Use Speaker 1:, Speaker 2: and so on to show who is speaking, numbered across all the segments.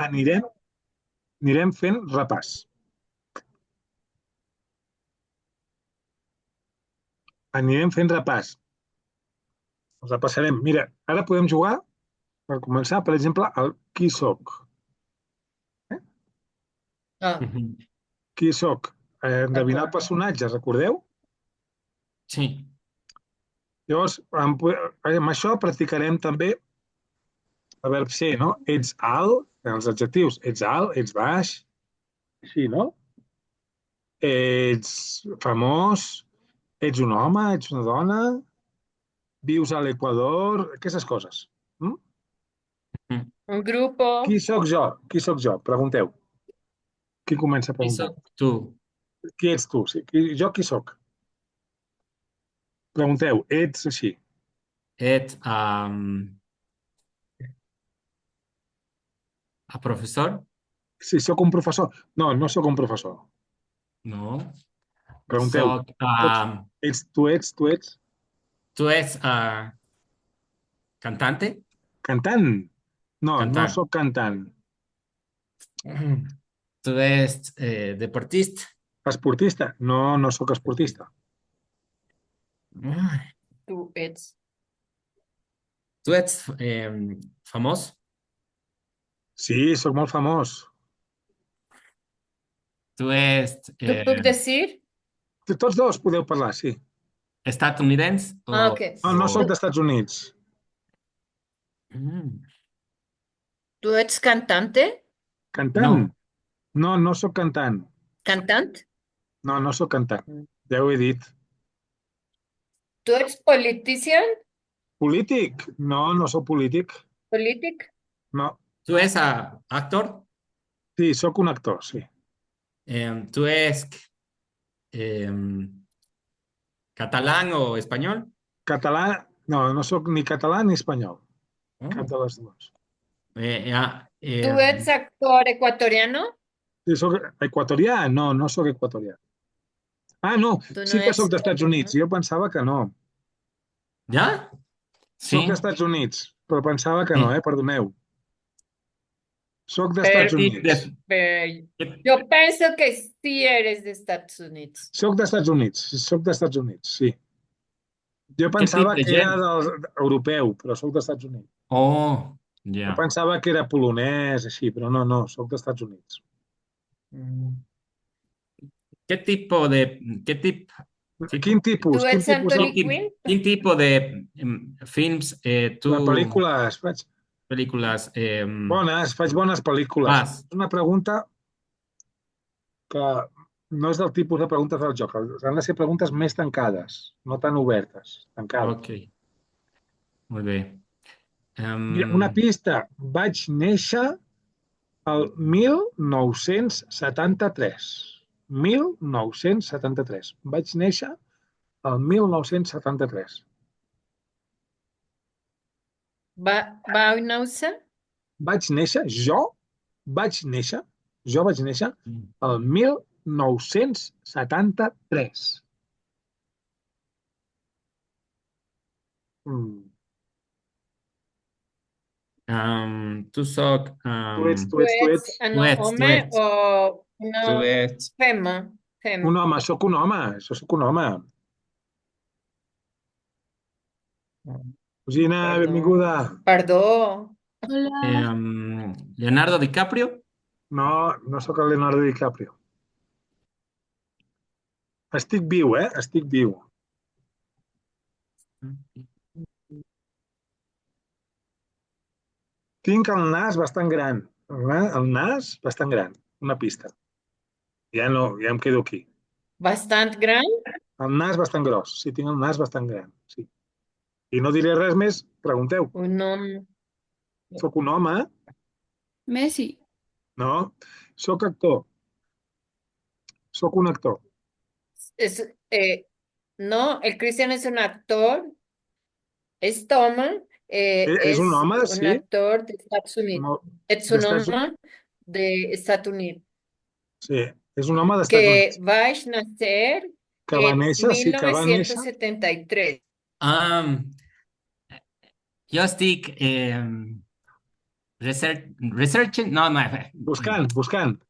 Speaker 1: Anirem fent repàs. Anirem fent repàs. Repassarem. Mira, ara podem jugar, per començar, per exemple, al Qui soc?
Speaker 2: Ah,
Speaker 3: Ujú.
Speaker 1: Qui soc? Endevinar el personatge, recordeu?
Speaker 3: Sí.
Speaker 1: Llavors, amb això practicarem també el verb ser, no? Ets alt, en els adjectius. Ets alt, ets baix, així, no? Ets famós, ets un home, ets una dona, vius a l'Equador, aquestes coses. Mm?
Speaker 3: Ujú.
Speaker 2: un grupo.
Speaker 1: Qui sóc jo? Qui sóc jo? Pregunteu. Qui comença
Speaker 3: ¿Qué
Speaker 1: preguntant?
Speaker 3: sos tú?
Speaker 1: Qui ets tu? Sí, jo qui sóc? Pregunteu. Ets així.
Speaker 3: ¿Es a profesor?
Speaker 1: Sí, sóc un professor. No, no sóc un professor.
Speaker 3: No.
Speaker 1: Pregunteu.
Speaker 3: Sos,
Speaker 1: Tu ets
Speaker 3: ¿tú es cantante?
Speaker 1: cantant? No, no
Speaker 3: Cantar.
Speaker 1: sóc cantant.
Speaker 3: ¿Tú eres deportista?
Speaker 1: Esportista? No, no sóc esportista.
Speaker 3: Ay,
Speaker 2: Tú eres.
Speaker 3: ¿tú eres famoso?
Speaker 1: Sí, sóc molt famós.
Speaker 3: ¿Tú eres
Speaker 2: ¿Tú puedes decir?
Speaker 1: Tots dos podeu parlar, sí.
Speaker 3: estadounidense
Speaker 2: Ah,
Speaker 3: o,
Speaker 2: ok.
Speaker 1: No, no sóc
Speaker 3: o-
Speaker 1: dels Estats Units.
Speaker 3: Mm,
Speaker 2: ¿Tú eres cantante?
Speaker 1: Cantant?
Speaker 3: no.
Speaker 1: No, no sóc cantant.
Speaker 2: ¿Cantante?
Speaker 1: No, no sóc cantant. Ja ho he dit.
Speaker 2: ¿Tú eres politician?
Speaker 1: Polític? No, no sóc polític.
Speaker 2: ¿Politic?
Speaker 1: No.
Speaker 3: ¿Tú eres actor?
Speaker 1: Sí, sóc un actor, sí.
Speaker 3: ¿Tú eres em, catalán o español?
Speaker 1: Català? No, no sóc ni català ni espanyol. Cap
Speaker 3: Oh.
Speaker 1: de les dues.
Speaker 3: Eh, ah,
Speaker 2: ¿Tú eres actor ecuatoriano?
Speaker 1: Sí, sóc equatorià? No, no sóc equatorià. Ah, no,
Speaker 2: Tú no
Speaker 1: sí que sóc
Speaker 2: eres
Speaker 1: dels Estats
Speaker 2: ecuatoriano.
Speaker 1: Units. Jo pensava que no.
Speaker 3: ¿Ya?
Speaker 1: Sóc dels
Speaker 3: Sí.
Speaker 1: Estats Units, però pensava que no,
Speaker 3: Sí.
Speaker 1: perdoneu. Sóc dels
Speaker 3: ¿Qué
Speaker 1: Estats
Speaker 2: Pero,
Speaker 3: tipo
Speaker 1: Units.
Speaker 3: de,
Speaker 2: pero
Speaker 3: qué-
Speaker 2: yo pienso que sí eres de Estados Unidos.
Speaker 1: Soc dels Estats Units, soc dels Estats Units, sí. Jo
Speaker 3: qué tipo
Speaker 1: pensava
Speaker 3: de
Speaker 1: que era
Speaker 3: gen?
Speaker 1: europeu, però sóc dels Estats Units.
Speaker 3: Oh,
Speaker 1: Jo
Speaker 3: ya.
Speaker 1: pensava que era polonès, així, però no, no, sóc dels Estats Units.
Speaker 3: Mm. ¿Qué tipo,
Speaker 1: Quin
Speaker 3: tipo,
Speaker 1: tipus?
Speaker 2: ¿Tú
Speaker 1: Quin
Speaker 2: eres
Speaker 1: tipus de
Speaker 2: Anthony Quinn?
Speaker 3: qué tipo de films tú,
Speaker 1: pel·lícules?
Speaker 3: películas
Speaker 1: Faig bones pel·lícules.
Speaker 3: vas?
Speaker 1: És una pregunta que no és del tipus de preguntes del joc. Han de ser preguntes més tancades, no tan obertes, tancades.
Speaker 3: Ok, muy bien.
Speaker 1: Mira, una pista. Vaig néixer el 1973. 1973. Vaig néixer el 1973.
Speaker 2: ¿Baunausea?
Speaker 1: Vaig néixer, jo vaig néixer el 1973. Mm.
Speaker 3: Tú sos,
Speaker 2: ¿Tú eres
Speaker 3: tú
Speaker 2: un
Speaker 3: eres, tú
Speaker 2: hombre
Speaker 3: eres,
Speaker 2: o
Speaker 3: tú
Speaker 2: una
Speaker 3: eres.
Speaker 2: fema?
Speaker 1: Un
Speaker 2: Fema.
Speaker 1: home, sóc un home, això sóc un home. Cosina, benvinguda.
Speaker 2: Perdón. Perdón.
Speaker 4: Hola,
Speaker 3: Leonardo DiCaprio.
Speaker 1: No, no sóc el Leonardo DiCaprio. Estic viu, Estic viu. Tinc el nas bastant gran. El nas bastant gran. Una pista. Ja no, ja em quedo aquí.
Speaker 2: Bastante grande.
Speaker 1: El nas bastant gros. Sí, tinc el nas bastant gran. Sí. I no diré res més. Pregunteu.
Speaker 2: Un hombre.
Speaker 1: Sóc un home?
Speaker 4: Messi.
Speaker 1: No. Sóc actor. Sóc un actor.
Speaker 2: Es, no, el Cristian es un actor. Es Tom.
Speaker 1: És un
Speaker 2: Es
Speaker 1: home,
Speaker 2: un
Speaker 1: sí.
Speaker 2: actor de Estados Unidos.
Speaker 1: No,
Speaker 2: Es un
Speaker 1: d'Estats Units.
Speaker 2: hombre de Estados Unidos.
Speaker 1: Sí, és un home d'Estats
Speaker 2: Que
Speaker 1: Units.
Speaker 2: va a nacer
Speaker 1: Que va
Speaker 2: en
Speaker 1: néixer, sí, que va néixer.
Speaker 2: 1973.
Speaker 3: Um, yo estoy, Researching, no, no,
Speaker 1: Buscant.
Speaker 3: buscant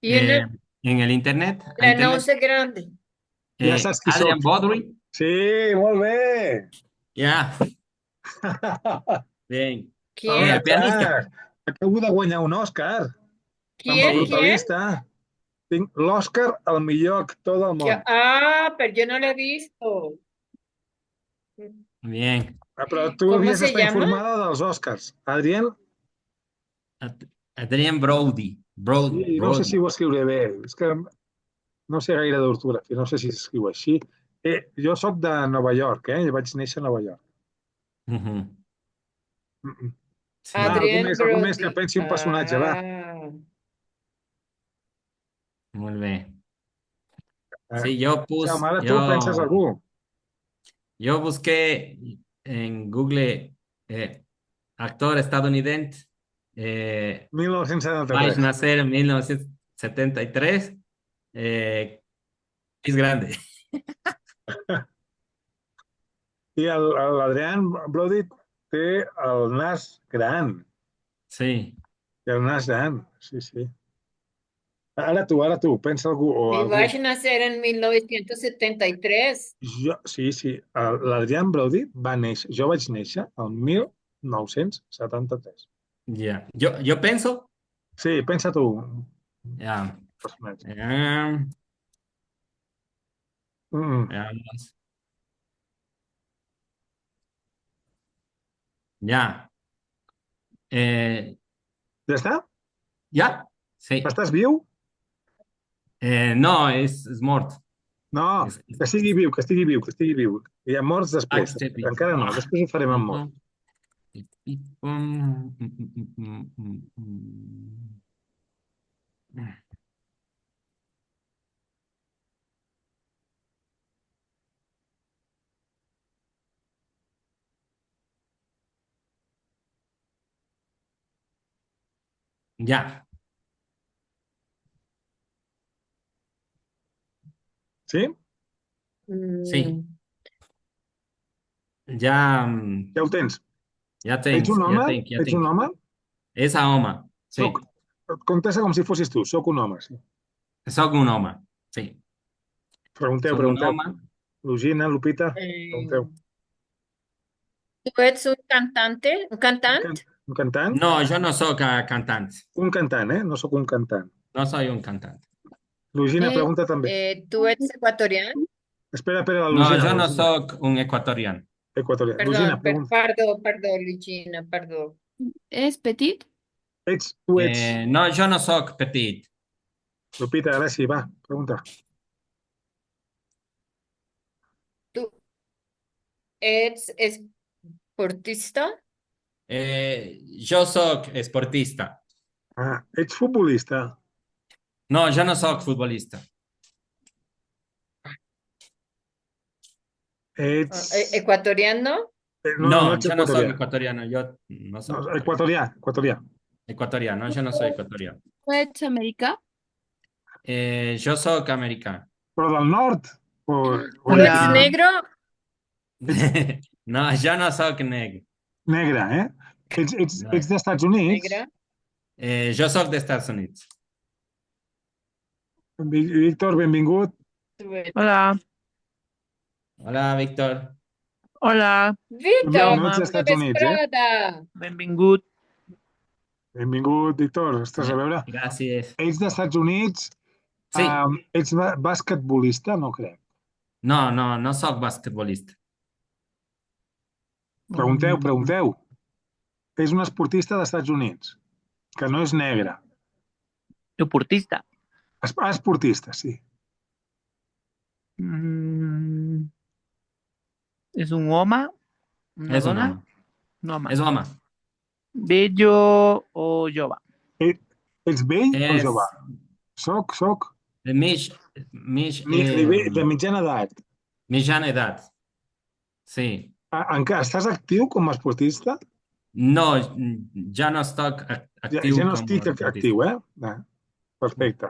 Speaker 2: ¿Quién es?
Speaker 3: en el internet.
Speaker 2: La no sé grande.
Speaker 1: Ja saps qui
Speaker 3: Adrian
Speaker 1: soc.
Speaker 3: Bodry.
Speaker 1: Sí, molt bé.
Speaker 3: Ya, bien.
Speaker 2: ¿Quién?
Speaker 3: El pianista.
Speaker 1: Oscar, acabo de guanyar un Òscar amb el
Speaker 2: ¿Quién?
Speaker 1: Brutalista. Tinc l'Òscar al millor actor del món.
Speaker 2: Ah, pero yo no lo he visto.
Speaker 3: Bien.
Speaker 1: Però tu
Speaker 2: ¿Cómo
Speaker 1: havies
Speaker 2: se
Speaker 1: d'estar
Speaker 2: llama?
Speaker 1: informada dels Òscars. Adrián,
Speaker 3: Adrian Brody.
Speaker 1: sí, no sé si ho escriuré bé. És que no sé gaire d'ortografia, no sé si s'escriu així. Jo sóc de Nova York, jo vaig néixer a Nova York.
Speaker 3: Ujú. Sí.
Speaker 1: Va,
Speaker 2: Adrián
Speaker 1: algú més que
Speaker 2: Brody.
Speaker 1: pensi un personatge, va.
Speaker 2: Ah,
Speaker 3: Muy bien.
Speaker 1: Eh,
Speaker 3: Sí, yo
Speaker 1: Jaume, ara tu penses algú.
Speaker 3: yo busqué en Google actor estadounidense. Vaig
Speaker 1: 1973.
Speaker 3: nacer en 1973. Es grande.
Speaker 1: I l'Adrián Brody té el nas gran.
Speaker 3: Sí.
Speaker 1: Té el nas gran, sí, sí. Ara tu, pensa algú o
Speaker 2: y
Speaker 1: algú.
Speaker 2: vas a nacer en 1973.
Speaker 1: Sí, sí. L'Adrián Brody va néixer, jo vaig néixer el 1973.
Speaker 3: Ya. Yo pienso.
Speaker 1: Sí, pensa tu.
Speaker 3: Ya.
Speaker 1: Personatge. Mm.
Speaker 3: Veamos. Ya.
Speaker 1: Ja està?
Speaker 3: Ya. Sí.
Speaker 1: Estàs viu?
Speaker 3: No, es mort.
Speaker 1: No, que estigui viu, que estigui viu, que estigui viu. Hi ha morts després. Encara no, després ho farem amb mort.
Speaker 3: Ya.
Speaker 1: Sí?
Speaker 3: Sí. Ya.
Speaker 1: Ja ho tens.
Speaker 3: Ya
Speaker 1: Ets un home?
Speaker 3: ya
Speaker 1: Ets un
Speaker 3: tengo.
Speaker 1: home?
Speaker 3: Esa Oma. Sí.
Speaker 1: Soc, contesta com si fossis tu. Soc un home, sí.
Speaker 3: Soc un Oma. Sí.
Speaker 1: Pregunteu,
Speaker 3: Soc un
Speaker 1: pregunteu.
Speaker 3: Oma.
Speaker 1: Lugina, Lupita,
Speaker 2: Eh,
Speaker 1: pregunteu.
Speaker 2: ¿Tú eres un cantante? ¿Un cantante?
Speaker 1: Un cantant?
Speaker 3: No, yo no soy cantante.
Speaker 1: Un cantant, no sóc un cantant.
Speaker 3: No soy un cantante.
Speaker 1: Lugina, pregunta també.
Speaker 2: ¿Tú eres ecuatoriano?
Speaker 1: Espera, la
Speaker 3: No,
Speaker 1: Lugina.
Speaker 3: yo no
Speaker 1: Lugina.
Speaker 3: soy un ecuatoriano.
Speaker 1: Equatorià.
Speaker 2: Perdón,
Speaker 1: Lugina, pregunta.
Speaker 2: perdón, Luigina, perdón.
Speaker 4: ¿Es petit?
Speaker 1: Tu ets.
Speaker 3: No, yo no soy petit.
Speaker 1: Lupita, ara sí, va, pregunta.
Speaker 2: ¿Tú eres esportista?
Speaker 3: Yo soy esportista.
Speaker 1: Ets futbolista?
Speaker 3: No, yo no soy futbolista.
Speaker 1: Ets...
Speaker 2: ¿Ecuatoriano?
Speaker 1: No
Speaker 3: No,
Speaker 1: ets
Speaker 3: yo no soy
Speaker 1: equatorià.
Speaker 3: ecuatoriano. Yo no soy
Speaker 1: No, equatorià.
Speaker 3: ecuatoriano. Yo no soy ecuatoriano.
Speaker 4: ¿Es América?
Speaker 3: Yo soy americano.
Speaker 1: Però del nord? O
Speaker 2: ¿Tú eres
Speaker 4: Hola.
Speaker 2: negro?
Speaker 3: No, yo no soy negro.
Speaker 1: negre, Ets
Speaker 3: No.
Speaker 1: dels Estats Units?
Speaker 2: Negra.
Speaker 3: Yo soy de Estados Unidos.
Speaker 1: Víctor, benvingut.
Speaker 2: Tú eres-
Speaker 4: Hola.
Speaker 3: Hola, Víctor.
Speaker 4: Hola.
Speaker 2: Víctor,
Speaker 1: No ets dels
Speaker 2: una
Speaker 1: Estats Units,
Speaker 2: vesprada.
Speaker 4: Benvingut.
Speaker 1: Benvingut, Víctor. Estàs a veure?
Speaker 3: Gracias.
Speaker 1: Ets dels Estats Units?
Speaker 3: Sí.
Speaker 1: Ets basquetbolista? No crec.
Speaker 3: No, no soy basquetbolista.
Speaker 1: Pregunteu. És un esportista dels Estats Units, que no és negre.
Speaker 4: Deportista.
Speaker 1: Esportista, sí.
Speaker 4: ¿Es un home? ¿Una
Speaker 3: Es un
Speaker 4: dona?
Speaker 3: home.
Speaker 4: Un home.
Speaker 3: Es un home.
Speaker 4: Bello o jove?
Speaker 1: Ets vell o
Speaker 3: Es
Speaker 1: jove? Soc
Speaker 3: de
Speaker 1: de mitjana edat.
Speaker 3: mitjana edad. Sí.
Speaker 1: Encara estàs actiu com a esportista?
Speaker 3: No, ya no estoy activo
Speaker 1: Ja no
Speaker 3: como
Speaker 1: estic
Speaker 3: deportista.
Speaker 1: actiu, perfecte.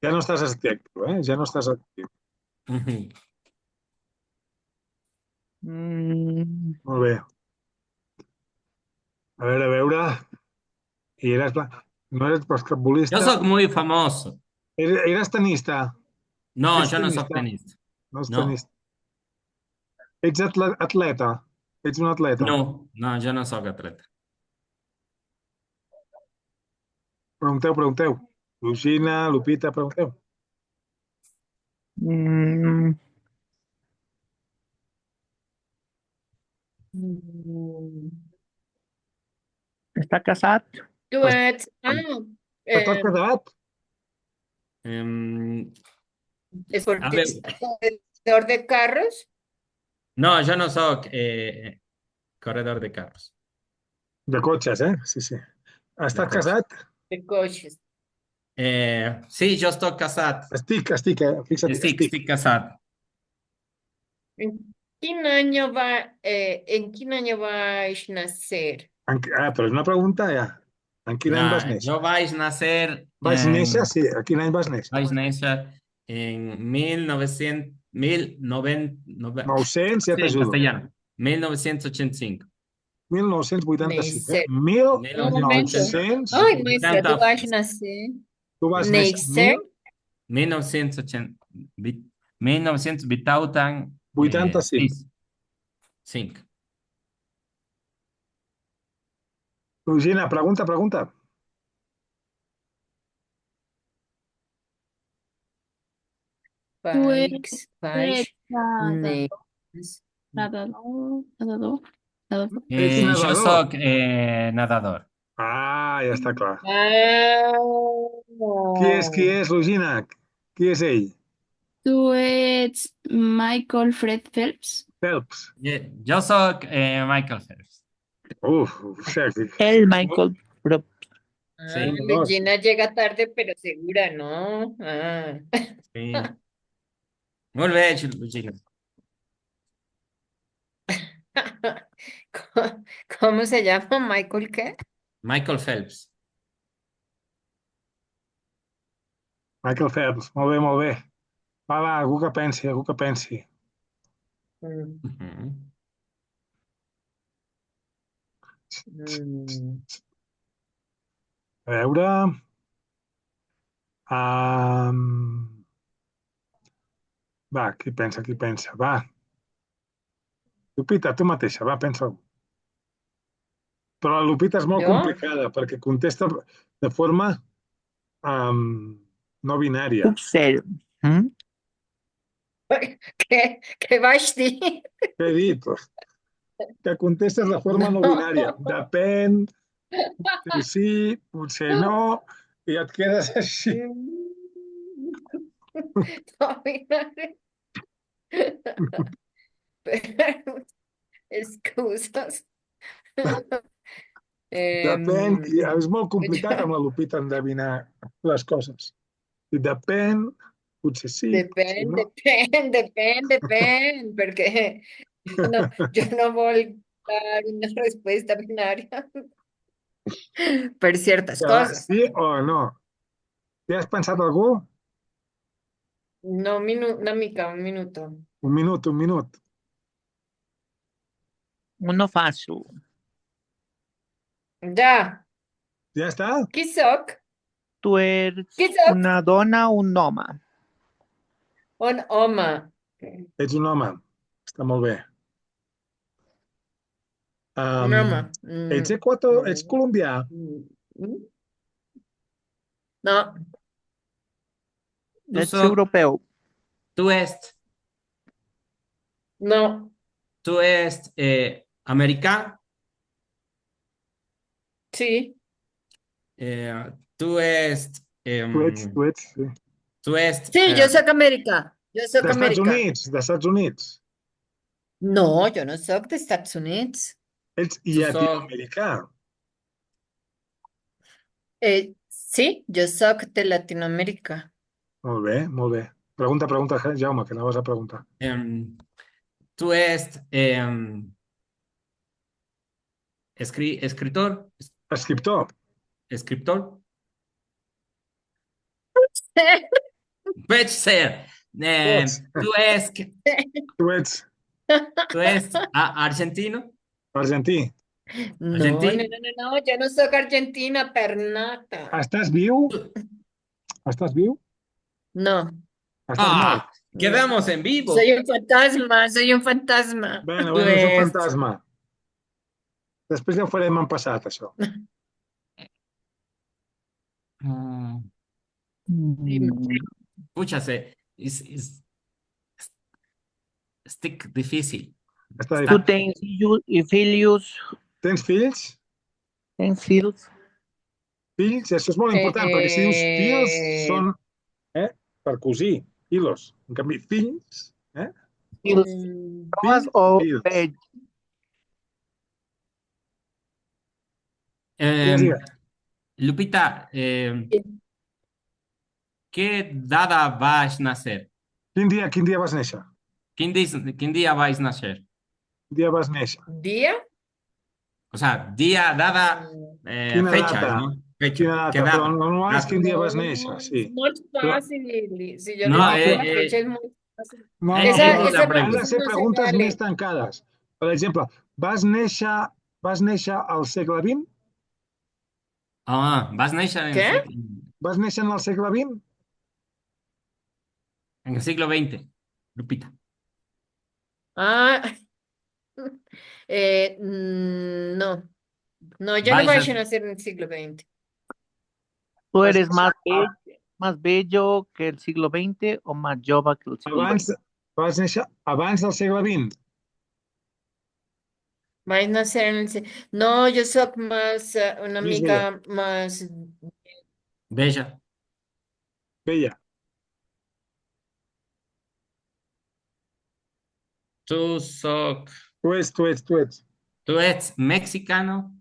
Speaker 1: Ja no estàs actiu, Ja no estàs actiu.
Speaker 3: Ujú.
Speaker 1: Molt bé. A veure. I eres... No eres
Speaker 3: Yo
Speaker 1: basquetbolista.
Speaker 3: soy muy famoso.
Speaker 1: Eres tenista.
Speaker 3: No,
Speaker 1: Ets
Speaker 3: yo no soy
Speaker 1: tenista.
Speaker 3: tenista.
Speaker 1: No ets
Speaker 3: No,
Speaker 1: tenista. Ets atleta. Ets un atleta.
Speaker 3: no, yo no soy atleta.
Speaker 1: Pregunteu. Lugina, Lupita, pregunteu.
Speaker 4: Mm,
Speaker 2: Mm,
Speaker 4: Està casat?
Speaker 2: Tu ets...
Speaker 1: Estàs casat?
Speaker 3: Em, a ver,
Speaker 2: esportista de carros,
Speaker 3: no, yo no soy corredor de carros.
Speaker 1: De cotxes, Sí. Estàs
Speaker 3: cotxes.
Speaker 1: casat?
Speaker 2: de coches.
Speaker 3: Sí, yo estoy casado.
Speaker 1: Estic, fixa't,
Speaker 3: Estoy casado.
Speaker 2: ¿En qué año vas a nacer?
Speaker 1: Però és una pregunta, ja. En quin any vas néixer?
Speaker 3: Yo vais a nacer
Speaker 1: Vaig néixer, sí. A quin any vas néixer?
Speaker 3: vais a nacer en 1900,
Speaker 1: 900, ja
Speaker 3: sí, en
Speaker 1: t'ajudo.
Speaker 3: castellano, 1985.
Speaker 1: 1985,
Speaker 2: Néixer. Un momento.
Speaker 1: 1900.
Speaker 2: Ay, maestra, tú
Speaker 3: 80,
Speaker 2: vas a nacer.
Speaker 1: Tu vas néixer
Speaker 2: Néixer.
Speaker 3: 1980, 1985.
Speaker 1: 85.
Speaker 3: 5.
Speaker 1: Lugina, pregunta.
Speaker 2: Vais,
Speaker 5: Nadador,
Speaker 2: néixer.
Speaker 5: nadador.
Speaker 1: Ets
Speaker 3: Yo
Speaker 1: nedador.
Speaker 3: soy nadador.
Speaker 1: Ah, ja està clar.
Speaker 2: Ah.
Speaker 1: Qui és, Lugina? Qui és ell?
Speaker 5: Tu ets Michael Fred Phelps.
Speaker 1: Phelps.
Speaker 3: Yo soy Michael Phelps.
Speaker 1: O sea, que...
Speaker 4: El Michael Phelps.
Speaker 3: Sí.
Speaker 2: Regina llega tarde, pero segura, ¿no? Ah.
Speaker 3: Sí. Muy bien, Lucina.
Speaker 2: ¿Cómo se llama? ¿Michael qué?
Speaker 3: Michael Phelps.
Speaker 1: Michael Phelps, molt bé. Va, algú que pensi.
Speaker 2: Mm,
Speaker 3: Ujú.
Speaker 2: mm.
Speaker 1: A veure... Va, qui pensa? Va. Lupita, tu mateixa, va, pensa. Però la Lupita és molt
Speaker 2: Jo?
Speaker 1: complicada, perquè contesta de forma no binària.
Speaker 4: Puc ser. Mm?
Speaker 2: ¿Qué vas a decir?
Speaker 1: Què he dit? Que contestes de forma no
Speaker 2: No.
Speaker 1: binària. Depèn, potser sí, potser no, i et quedes així.
Speaker 2: No, binary. Excusas.
Speaker 1: Depèn, i és molt complicat amb la Lupita endevinar les coses. I depèn, potser sí, potser no.
Speaker 2: Depèn, perquè jo no vol dar una respuesta binaria per ciertas cosas.
Speaker 1: Sí o no? Ja has pensat algú?
Speaker 2: No, una mica, un minuto.
Speaker 1: Un minut.
Speaker 4: Uno fàcil.
Speaker 2: Ja,
Speaker 1: Ja està?
Speaker 2: qui soc?
Speaker 4: Tu ets
Speaker 2: Qui soc?
Speaker 4: una dona o un home?
Speaker 2: Un home.
Speaker 1: Ets un home. Està molt bé.
Speaker 2: Un home.
Speaker 1: Ets colombià?
Speaker 2: No,
Speaker 4: Ets europeu?
Speaker 3: Tú es
Speaker 2: no,
Speaker 3: americano.
Speaker 2: sí.
Speaker 3: Tú es
Speaker 1: Tu ets, sí.
Speaker 3: tú es
Speaker 2: Sí, jo soc Amèrica. Jo soc
Speaker 1: D'Estats
Speaker 2: Amèrica.
Speaker 1: D'Estats Units.
Speaker 2: No, jo no soc dels Estats Units.
Speaker 1: Ets
Speaker 3: Tu soc-
Speaker 1: llatinoamericà.
Speaker 2: Sí, jo soc de Latinoamèrica.
Speaker 1: Molt bé. Pregunta, Jaume, que anaves a preguntar.
Speaker 3: tú es escritor.
Speaker 1: Escriptor.
Speaker 3: Escritor. Puede ser. Tú
Speaker 1: Tu ets
Speaker 3: es argentino.
Speaker 1: argentí.
Speaker 2: No, no,
Speaker 3: Argentina.
Speaker 2: no, no, yo no soy argentina per nada.
Speaker 1: Estàs viu? Estàs viu?
Speaker 2: No,
Speaker 1: Estàs mort?
Speaker 3: Ah, quedamos en vivo.
Speaker 2: soy un fantasma, soy un fantasma.
Speaker 1: Bueno,
Speaker 2: Tu
Speaker 1: és un
Speaker 2: ets.
Speaker 1: fantasma. Després ja ho farem en passat, això.
Speaker 3: Mm,
Speaker 2: Dime.
Speaker 3: pucha, stick difícil.
Speaker 1: Està
Speaker 4: Tu
Speaker 1: difícil.
Speaker 4: tens filhos,
Speaker 1: Tens fills?
Speaker 4: tens filhos.
Speaker 1: Fills, això és molt important, perquè si dius fills són per cosir, filos. En canvi, fills,
Speaker 4: Filhos
Speaker 2: Mm,
Speaker 4: homes o
Speaker 1: fills.
Speaker 4: velhos?
Speaker 1: Digues, digues.
Speaker 3: Lupita, ¿qué data vas a nacer?
Speaker 1: Quin dia vas néixer?
Speaker 3: ¿Quién día vais a nacer?
Speaker 1: Quin dia vas néixer?
Speaker 2: ¿Día?
Speaker 3: O sea, día, dada,
Speaker 1: Quina
Speaker 3: fecha,
Speaker 1: data?
Speaker 3: ¿no? Fecha.
Speaker 1: Quina data?
Speaker 3: ¿Qué
Speaker 1: Però
Speaker 3: data?
Speaker 1: normal és
Speaker 3: Data.
Speaker 1: quin dia vas
Speaker 2: No,
Speaker 1: néixer, sí.
Speaker 2: es muy
Speaker 1: Però,
Speaker 2: fácil. Si yo
Speaker 3: No,
Speaker 2: le digo
Speaker 1: però,
Speaker 2: la fecha es muy fácil.
Speaker 1: no,
Speaker 3: esa
Speaker 2: Esa,
Speaker 3: es la
Speaker 2: esa
Speaker 1: han de
Speaker 3: pregunta.
Speaker 1: ser
Speaker 2: no se
Speaker 1: preguntes
Speaker 2: vale.
Speaker 1: més tancades. Per exemple, vas néixer al segle XX?
Speaker 3: Ah, vas a nacer
Speaker 2: ¿Qué?
Speaker 1: Vas néixer en el segle XX?
Speaker 3: en el siglo XX, Lupita.
Speaker 2: Ah, no. No, yo no
Speaker 3: Vais
Speaker 2: voy
Speaker 3: a-
Speaker 2: a nacer en el siglo XX.
Speaker 4: ¿Tú
Speaker 1: Vas
Speaker 4: eres
Speaker 1: néixer
Speaker 4: más bello que el siglo XX o más jove que el siglo
Speaker 1: abans,
Speaker 4: XX?
Speaker 1: vas néixer abans del segle XX?
Speaker 2: Vais a nacer en el No, yo soy más, una
Speaker 1: Més bella.
Speaker 2: amiga más.
Speaker 3: Bella.
Speaker 1: Bella.
Speaker 3: Tú, soc,
Speaker 1: Tu ets.
Speaker 3: tú eres mexicano.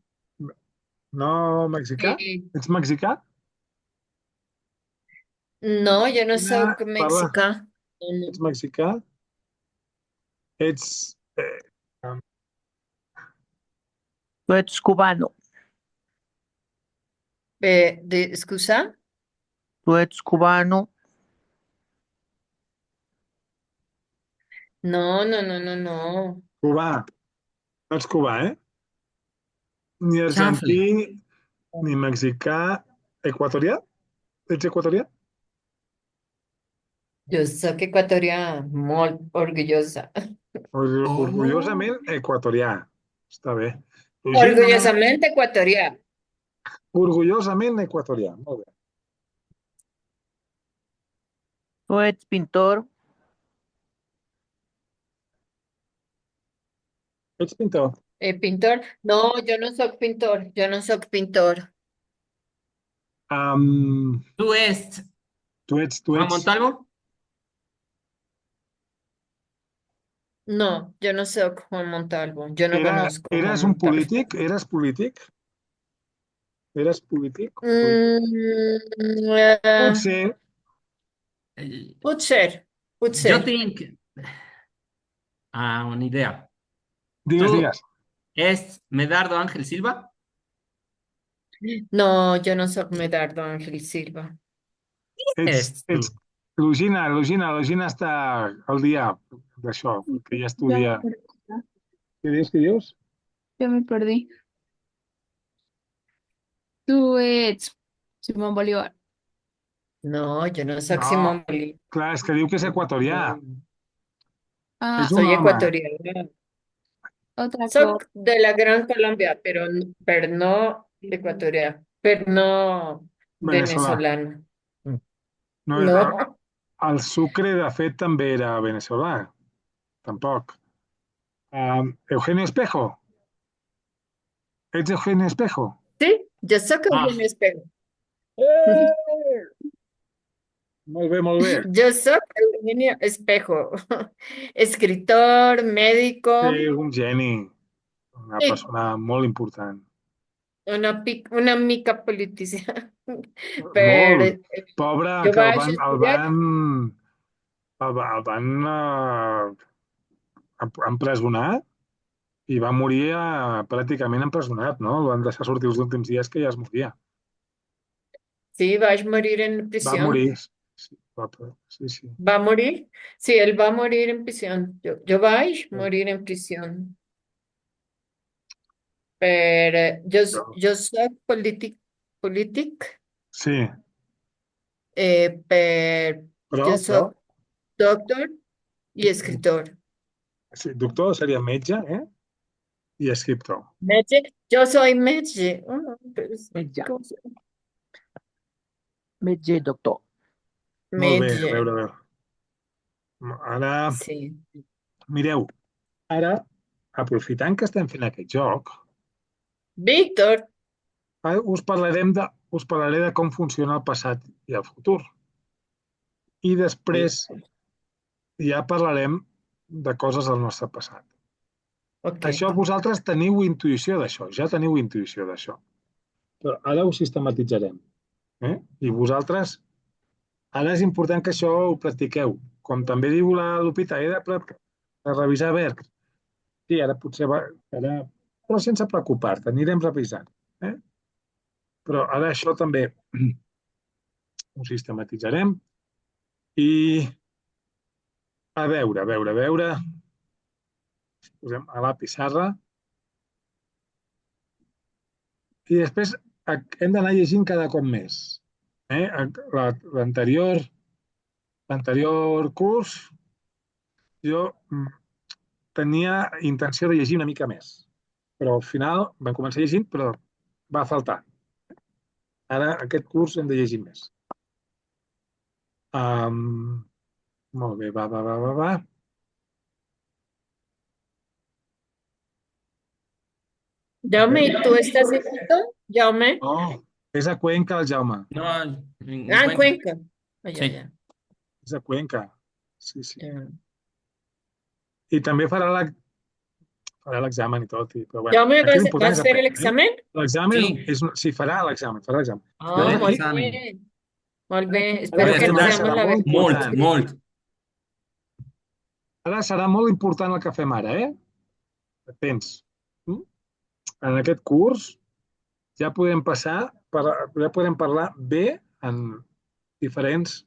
Speaker 1: No, mexicà? Ets mexicà?
Speaker 2: No, yo no soy
Speaker 1: Quina, parla,
Speaker 2: mexicana.
Speaker 1: ets mexicà? Ets...
Speaker 4: ¿Tú eres cubano?
Speaker 2: ¿Excusa?
Speaker 4: ¿Tú eres cubano?
Speaker 2: No, no, no, no, no.
Speaker 1: cubà. No ets cubà, Ni
Speaker 3: Chanfle.
Speaker 1: argentí, ni mexicà. Equatorià? Ets equatorià?
Speaker 2: Yo soy ecuatoriana, muy orgullosa.
Speaker 1: Orgullosament equatorià. Està bé.
Speaker 2: Orgullosamente ecuatoriana.
Speaker 1: Orgullosament equatorià. Molt bé.
Speaker 4: ¿Tú eres pintor?
Speaker 1: Ets pintor?
Speaker 2: ¿Pintor? No, yo no soy pintor. Yo no soy pintor.
Speaker 3: ¿Tú eres
Speaker 1: Tu ets...
Speaker 3: Juan Montalvo?
Speaker 2: No, yo no soy Juan Montalvo. Yo no conozco a Juan
Speaker 1: Eres un
Speaker 2: Montalvo.
Speaker 1: polític? Eres polític? Eres polític? Potser.
Speaker 2: Puede ser, puede
Speaker 3: Yo
Speaker 2: ser.
Speaker 3: think, una idea.
Speaker 1: Digues,
Speaker 3: ¿Tú
Speaker 1: digues.
Speaker 3: es Medardo Ángel Silva?
Speaker 2: No, yo no soy Medardo Ángel Silva.
Speaker 1: Ets Lugina està al dia d'això, perquè ja estudia. Què dius, què dius?
Speaker 5: Ya me perdí. Tú eres Simón Bolívar.
Speaker 2: No, yo no soy
Speaker 1: No.
Speaker 2: Simón Bolívar.
Speaker 1: Clar, és que diu que és equatorià.
Speaker 5: Ah,
Speaker 1: És un
Speaker 2: Soy
Speaker 1: home.
Speaker 2: ecuatoriana.
Speaker 5: otra
Speaker 2: Soy
Speaker 5: cosa.
Speaker 2: de la Gran Colombia, pero no ecuatoriana, pero no
Speaker 1: Veneçolà.
Speaker 2: venezolana.
Speaker 1: No,
Speaker 2: No,
Speaker 1: el Sucre, de fet, també era veneçolà. Tampoc. Eugenio Espejo. Ets Eugenio Espejo?
Speaker 2: sí, yo soy
Speaker 3: Ah.
Speaker 2: Eugenio Espejo.
Speaker 1: Molt bé, molt bé.
Speaker 2: Yo soy Eugenio Espejo, escritor, médico,
Speaker 1: Sí, un geni. Una
Speaker 2: Sí.
Speaker 1: persona molt important.
Speaker 2: una mica política.
Speaker 1: Molt.
Speaker 2: Pero
Speaker 1: Pobre,
Speaker 2: yo
Speaker 1: que
Speaker 2: vaig estudiar.
Speaker 1: el van empresonar i va morir pràcticament empresonat, no? El van deixar sortir els últims dies que ja es moria.
Speaker 2: Sí, va a morir en
Speaker 1: Va
Speaker 2: prisión.
Speaker 1: morir. Sí, sí.
Speaker 2: ¿Va a morir? Sí, él va a morir en prisión. Yo voy a morir en prisión. jo soc polític,
Speaker 1: Sí,
Speaker 2: jo
Speaker 1: però,
Speaker 2: soc doctor i escritor.
Speaker 1: sí, doctor seria metge, i escriptor.
Speaker 2: Metge, jo soy metge.
Speaker 4: Metge,
Speaker 2: ¿Cómo se
Speaker 4: metge, doctor.
Speaker 1: Molt bé, a
Speaker 2: Metge,
Speaker 1: veure, a veure. Ara,
Speaker 2: sí.
Speaker 1: mireu, ara, aprofitant que estem fent aquest joc,
Speaker 2: Víctor,
Speaker 1: ara us parlaré de com funciona el passat i el futur. I després ja parlarem de coses del nostre passat.
Speaker 2: ok.
Speaker 1: Això vosaltres teniu intuïció d'això, ja teniu intuïció d'això. Però ara ho sistematitzarem. I vosaltres, ara és important que això ho practiqueu. Com també diu la Lupita, he de revisar verbs. Sí, ara potser va, ara, però sense preocupar-te, anirem revisant. Eh? Però ara això també ho sistematitzarem i a veure, a veure, a veure, posem a la pissarra i després hem d'anar llegint cada cop més. Eh? L'anterior l'anterior curs jo tenia intenció de llegir una mica més, però al final vam començar llegint, però va faltar. Ara aquest curs hem de llegir més. Um, Molt bé, va.
Speaker 2: Jaume, ¿y tú estás en Quito? Jaume.
Speaker 1: Oh, és a Cuenca, el Jaume.
Speaker 3: No, en
Speaker 2: Ah, en
Speaker 3: Cuenca.
Speaker 2: Cuenca. Ah, ya,
Speaker 3: Sí.
Speaker 2: ya.
Speaker 1: És a Cuenca. Sí, sí.
Speaker 2: Ya.
Speaker 1: I també farà l'examen i tot. Però bueno,
Speaker 2: Jaume,
Speaker 1: aquí l'important
Speaker 2: ¿vas
Speaker 1: és
Speaker 2: a hacer el
Speaker 1: aprendre.
Speaker 2: examen?
Speaker 1: L'examen
Speaker 3: Sí.
Speaker 1: és... Sí, farà l'examen, farà l'examen.
Speaker 2: Ah,
Speaker 3: Faré
Speaker 2: muy
Speaker 3: examen.
Speaker 2: bien. Muy bien.
Speaker 1: Ara
Speaker 2: Espero
Speaker 3: Voy a
Speaker 2: que
Speaker 3: estudiar.
Speaker 2: seamos
Speaker 1: serà
Speaker 2: la
Speaker 1: molt
Speaker 2: verdad.
Speaker 1: important.
Speaker 3: Molt.
Speaker 1: Ara serà molt important el que fem ara, Atents. Mm? En aquest curs ja podem ja podem parlar bé en diferents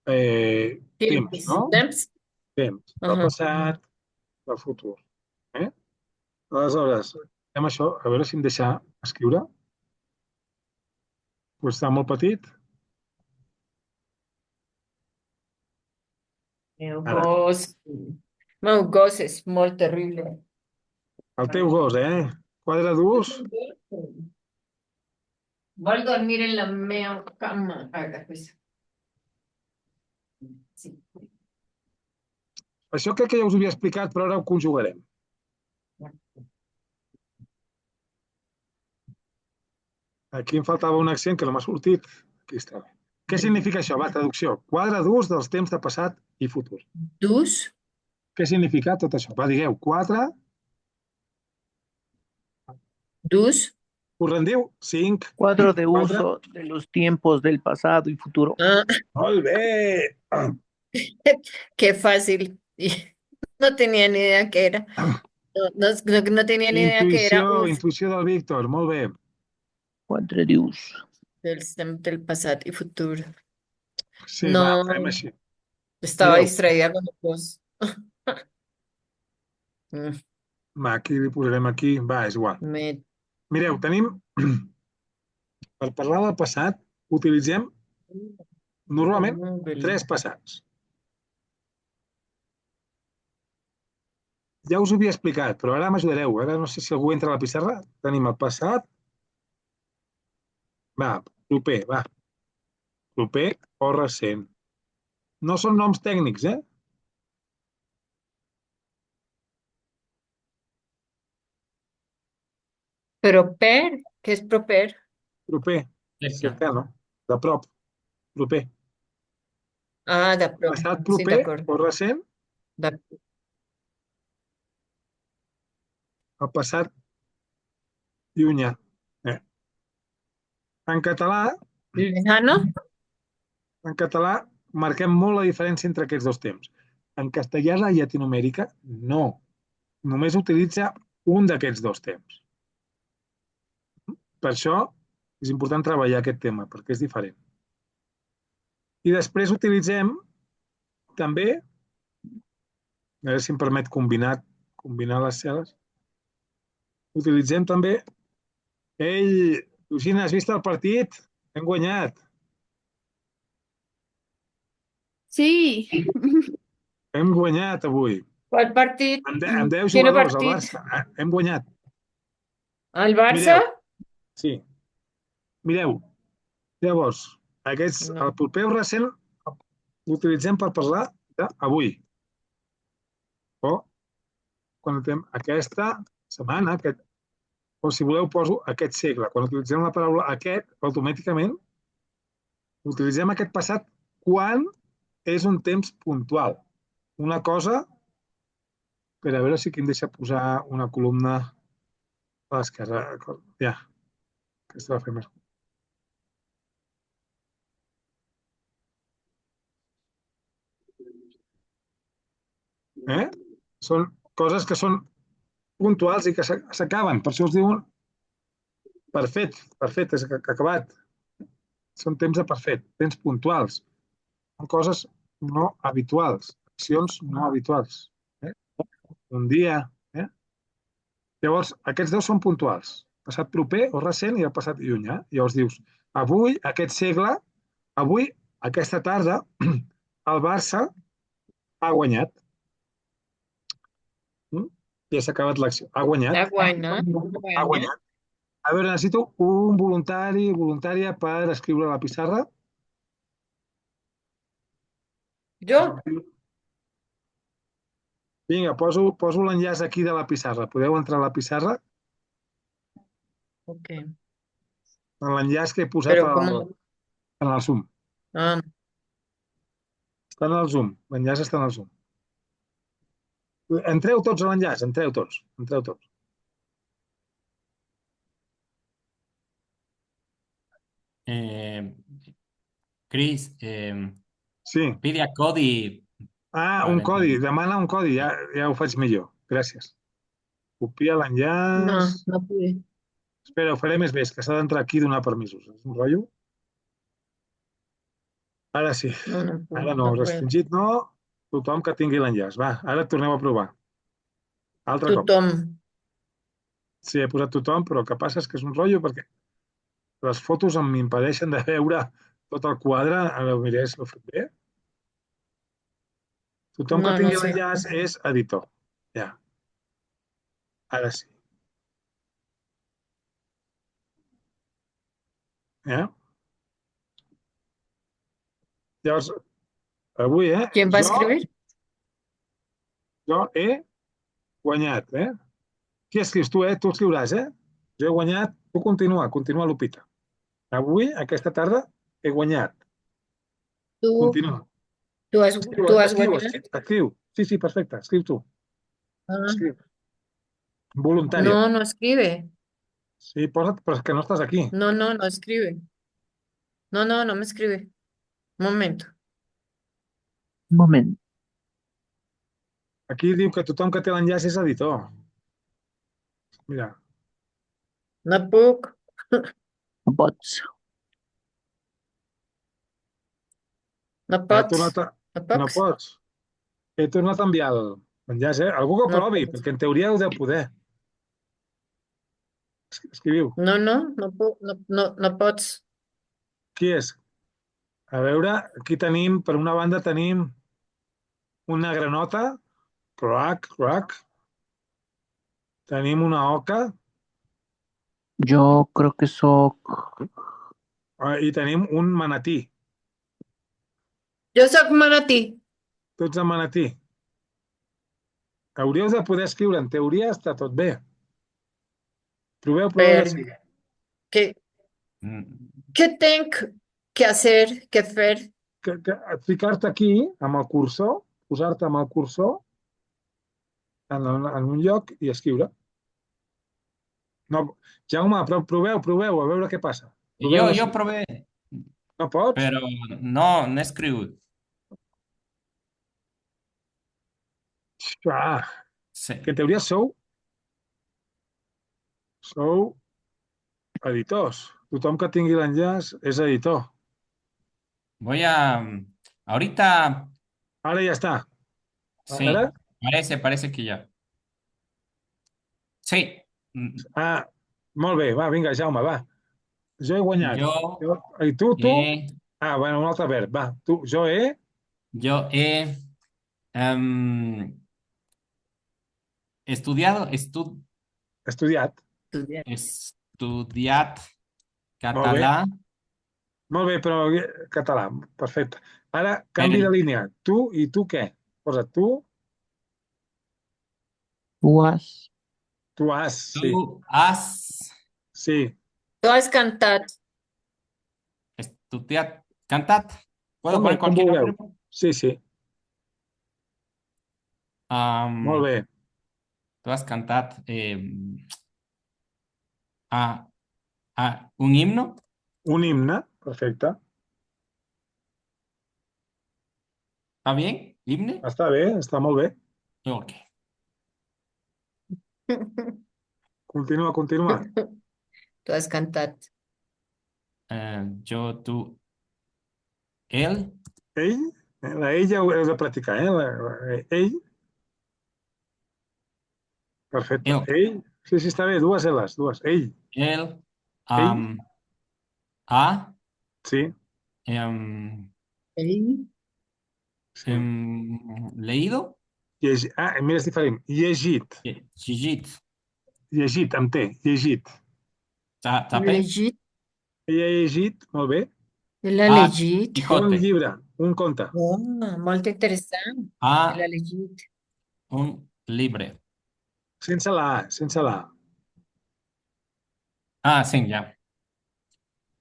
Speaker 1: temps, no?
Speaker 2: Temps.
Speaker 1: Temps, del
Speaker 2: Ajá.
Speaker 1: passat, del futur. Eh? Aleshores, fem això, a veure si em deixa escriure. Pues està molt petit.
Speaker 2: Meu
Speaker 1: Ara,
Speaker 2: gos. Meu gos és molt terrible.
Speaker 1: el teu gos, Quadre d'ús.
Speaker 2: Vol dormir en la meva cama. Haga pues. Sí.
Speaker 1: Això crec que ja us ho havia explicat, però ara ho conjugarem. Aquí em faltava un accent que no m'ha sortit. Aquí està. Què significa això? Va, traducció. Quadre d'ús dels temps de passat i futur.
Speaker 2: Dus.
Speaker 1: Què significa tot això? Va, digueu, quadre,
Speaker 2: Dus.
Speaker 1: us rendiu? 5,
Speaker 4: Cuadro de
Speaker 1: 4.
Speaker 4: uso de los tiempos del pasado y futuro.
Speaker 2: Ah,
Speaker 1: Molt bé!
Speaker 2: qué fácil. No tenía ni idea qué era. No tenía ni idea que era us
Speaker 1: Intuïció del Víctor, molt bé.
Speaker 4: Cuadro de uso.
Speaker 2: del pasado y futuro.
Speaker 1: Sí,
Speaker 2: No.
Speaker 1: va, fem així.
Speaker 2: Estaba
Speaker 1: Mireu.
Speaker 2: distraída con los dos.
Speaker 1: Va, aquí li posarem aquí. Va, és igual.
Speaker 2: Me...
Speaker 1: Mireu, tenim... Per parlar del passat, utilitzem normalment 3 passats. Ja us ho havia explicat, però ara m'ajudareu. Ara no sé si algú entra a la pissarra. Tenim el passat. Va, proper, va. Proper o recent. No són noms tècnics,
Speaker 2: Proper, ¿qué es proper?
Speaker 1: Proper,
Speaker 3: Cerca.
Speaker 1: cercano, de prop, proper.
Speaker 2: Ah, de pro.
Speaker 1: Passat
Speaker 2: Sí,
Speaker 1: proper
Speaker 2: d'acord.
Speaker 1: o recent,
Speaker 2: De...
Speaker 1: el passat llunyà. En català,
Speaker 2: Lejano.
Speaker 1: en català marquem molt la diferència entre aquests dos temps. En castellà la llatinumèrica no. Només utilitza un d'aquests dos temps. Per això és important treballar aquest tema, perquè és diferent. I després utilitzem també, a veure si em permet combinar les cel·les, Utilitzem també... Ei, Lucina, has vist el partit? Hem guanyat.
Speaker 5: Sí.
Speaker 1: Hem guanyat avui.
Speaker 2: ¿Cuál partido?
Speaker 1: Amb 10
Speaker 2: ¿Tiene
Speaker 1: jugadors, el
Speaker 2: partido?
Speaker 1: Barça. Hem guanyat.
Speaker 2: ¿Al Barça?
Speaker 1: Mireu, sí. Mireu, llavors, el
Speaker 2: No.
Speaker 1: proper recent l'utilitzem per parlar d'avui. O quan tenim aquesta setmana, o si voleu poso aquest segle. Quan utilitzem la paraula aquest, automàticament utilitzem aquest passat quan és un temps puntual. Una cosa, per a veure si aquí em deixa posar una columna a l'esquerra. Ja, aquesta la fem més. Són coses que són puntuals i que s'acaben. Per això es diuen perfet, és acabat. Són temps de perfet, temps puntuals. Són coses no habituals, accions no habituals. Un dia. Llavors, aquests dos són puntuals. Passat proper o recent i el passat llunyà. Llavors dius, avui, aquest segle, avui, aquesta tarda, el Barça ha guanyat. Ja s'ha acabat l'acció. Ha guanyat.
Speaker 2: Está bueno.
Speaker 1: Ha guanyat. A veure, necessito un voluntari, voluntària per escriure a la pissarra.
Speaker 2: ¿Yo?
Speaker 1: Vinga, poso l'enllaç aquí de la pissarra. Podeu entrar a la pissarra?
Speaker 2: Ok.
Speaker 1: En l'enllaç que he posat
Speaker 2: Pero ¿cómo?
Speaker 1: en el Zoom.
Speaker 2: Ah,
Speaker 1: Està en el Zoom. L'enllaç està en el Zoom. Entreu tots a l'enllaç, entreu tots. Entreu tots.
Speaker 3: Chris,
Speaker 1: Sí.
Speaker 3: pide a Cody.
Speaker 1: Un codi. Demana un codi. Ja ho faig millor. Gràcies. Copia
Speaker 2: no,
Speaker 1: l'enllaç.
Speaker 2: no pude.
Speaker 1: Espera, ho faré més bé, que s'ha d'entrar aquí i donar permisos. És un rotllo. Ara sí.
Speaker 2: No, no pude.
Speaker 1: Ara no,
Speaker 2: No puedo.
Speaker 1: restringit no. Tothom que tingui l'enllaç. Va, ara tornem a provar. Altre cop.
Speaker 2: Tothom.
Speaker 1: Sí, he posat tothom, però el que passa és que és un rotllo perquè les fotos m'impedeixen de veure tot el quadre. Ara ho miré si ho he fet bé. Tothom que
Speaker 2: No, no
Speaker 1: tingui
Speaker 2: sé.
Speaker 1: l'enllaç és editor. Ja. Ara sí. Ja. Llavors, avui,
Speaker 2: ¿Quién va a escribir?
Speaker 1: jo he guanyat, Qui escrius? Tu, Tu escriuràs, Jo he guanyat, tu continua, Lupita. Avui, aquesta tarda, he guanyat.
Speaker 2: Tú,
Speaker 1: Continua.
Speaker 2: tú has
Speaker 1: Escriu,
Speaker 2: guanyat?
Speaker 1: escriu. Sí, perfecte, escriu tu.
Speaker 2: Ah,
Speaker 1: Escriu. Voluntària.
Speaker 2: no, no escribe.
Speaker 1: Sí, posa't, però és que no estàs aquí.
Speaker 2: No, no, no escribe. No, no, no me escribe. Un momento.
Speaker 4: Un moment.
Speaker 1: Aquí diu que tothom que té l'enllaç és editor. Mira,
Speaker 2: No puc.
Speaker 4: No pots.
Speaker 2: No
Speaker 1: he
Speaker 2: pots.
Speaker 1: tornat a...
Speaker 2: No
Speaker 1: No
Speaker 2: pots.
Speaker 1: pots. He tornat a enviar l'enllaç, Algú que ho
Speaker 2: No
Speaker 1: provi,
Speaker 2: pots.
Speaker 1: perquè en teoria heu de poder. Escriviu.
Speaker 2: No, no, no puc. No, no, no pots.
Speaker 1: Qui és? A veure, aquí tenim, per una banda tenim una granota, crac. Tenim una oca
Speaker 4: Jo crec que sóc...
Speaker 1: i tenim un manatí.
Speaker 2: Jo soc manatí.
Speaker 1: Tots amb manatí. Hauríeu de poder escriure, en teoria està tot bé. Proveu
Speaker 2: Pero,
Speaker 1: de seguir.
Speaker 2: ¿qué,
Speaker 3: Mm,
Speaker 2: qué tengo que hacer, que fer?
Speaker 1: Ficar-te aquí amb el cursor, posar-te amb el cursor en un lloc i escriure. No, Jaume, proveu, a veure què passa.
Speaker 3: Yo probé,
Speaker 1: No pots?
Speaker 3: pero no escribo. Sí.
Speaker 1: Que en teoria sou editors. Tothom que tingui l'enllaç és editor.
Speaker 3: Voy a... Ahorita,
Speaker 1: Ara ja està.
Speaker 3: sí,
Speaker 1: Ara?
Speaker 3: parece que ya. Sí, Mm,
Speaker 1: Ah, molt bé, va, vinga, Jaume, va. Jo he guanyat.
Speaker 3: Yo
Speaker 1: I tu?
Speaker 3: he,
Speaker 1: Ah, bueno, un altre verb, va. Tu, jo he
Speaker 3: yo he em, estudiado,
Speaker 1: estudiat.
Speaker 2: Estudiar.
Speaker 3: estudiat
Speaker 1: Molt bé,
Speaker 3: català,
Speaker 1: molt bé, però català, perfecte. Ara, canvi
Speaker 3: per
Speaker 1: de línia. Tu i tu què? Posa tu,
Speaker 4: Tú has.
Speaker 1: tu has, sí,
Speaker 3: tú has
Speaker 1: sí.
Speaker 2: Tu has cantat.
Speaker 3: estudiat, cantat. ¿Puedo
Speaker 1: Com,
Speaker 3: poner
Speaker 1: com
Speaker 3: cualquier
Speaker 1: vulgueu.
Speaker 3: nombre?
Speaker 1: Sí, sí, molt
Speaker 3: Am,
Speaker 1: bé.
Speaker 3: tú has cantat a, un himno.
Speaker 1: Un himne, perfecte.
Speaker 3: ¿Está bien? ¿Himne?
Speaker 1: Està bé, està molt bé.
Speaker 3: Ok.
Speaker 1: Continua, continua.
Speaker 2: Tu has cantat.
Speaker 3: Yo, tú, él.
Speaker 1: Ell, la ella ho heu de practicar, eh? Ell, perfecte.
Speaker 3: Él.
Speaker 1: Ell, sí, sí, està bé, dues L's, dues.
Speaker 3: Él.
Speaker 1: Ell,
Speaker 3: Ha
Speaker 1: sí,
Speaker 2: Ell.
Speaker 1: sí.
Speaker 3: leído.
Speaker 1: Mira, és diferent. Llegit.
Speaker 3: Llegit.
Speaker 1: Llegit, amb T, llegit.
Speaker 3: Tapé.
Speaker 2: Legit.
Speaker 1: Ella ha llegit, molt bé,
Speaker 2: La
Speaker 3: Ah,
Speaker 2: legit.
Speaker 1: un
Speaker 3: Quijote.
Speaker 1: llibre, un conte.
Speaker 2: Oh, molt interessant.
Speaker 3: A
Speaker 2: La legit.
Speaker 3: un libre.
Speaker 1: Sense la A, sense la A.
Speaker 3: Ah, sí, ya.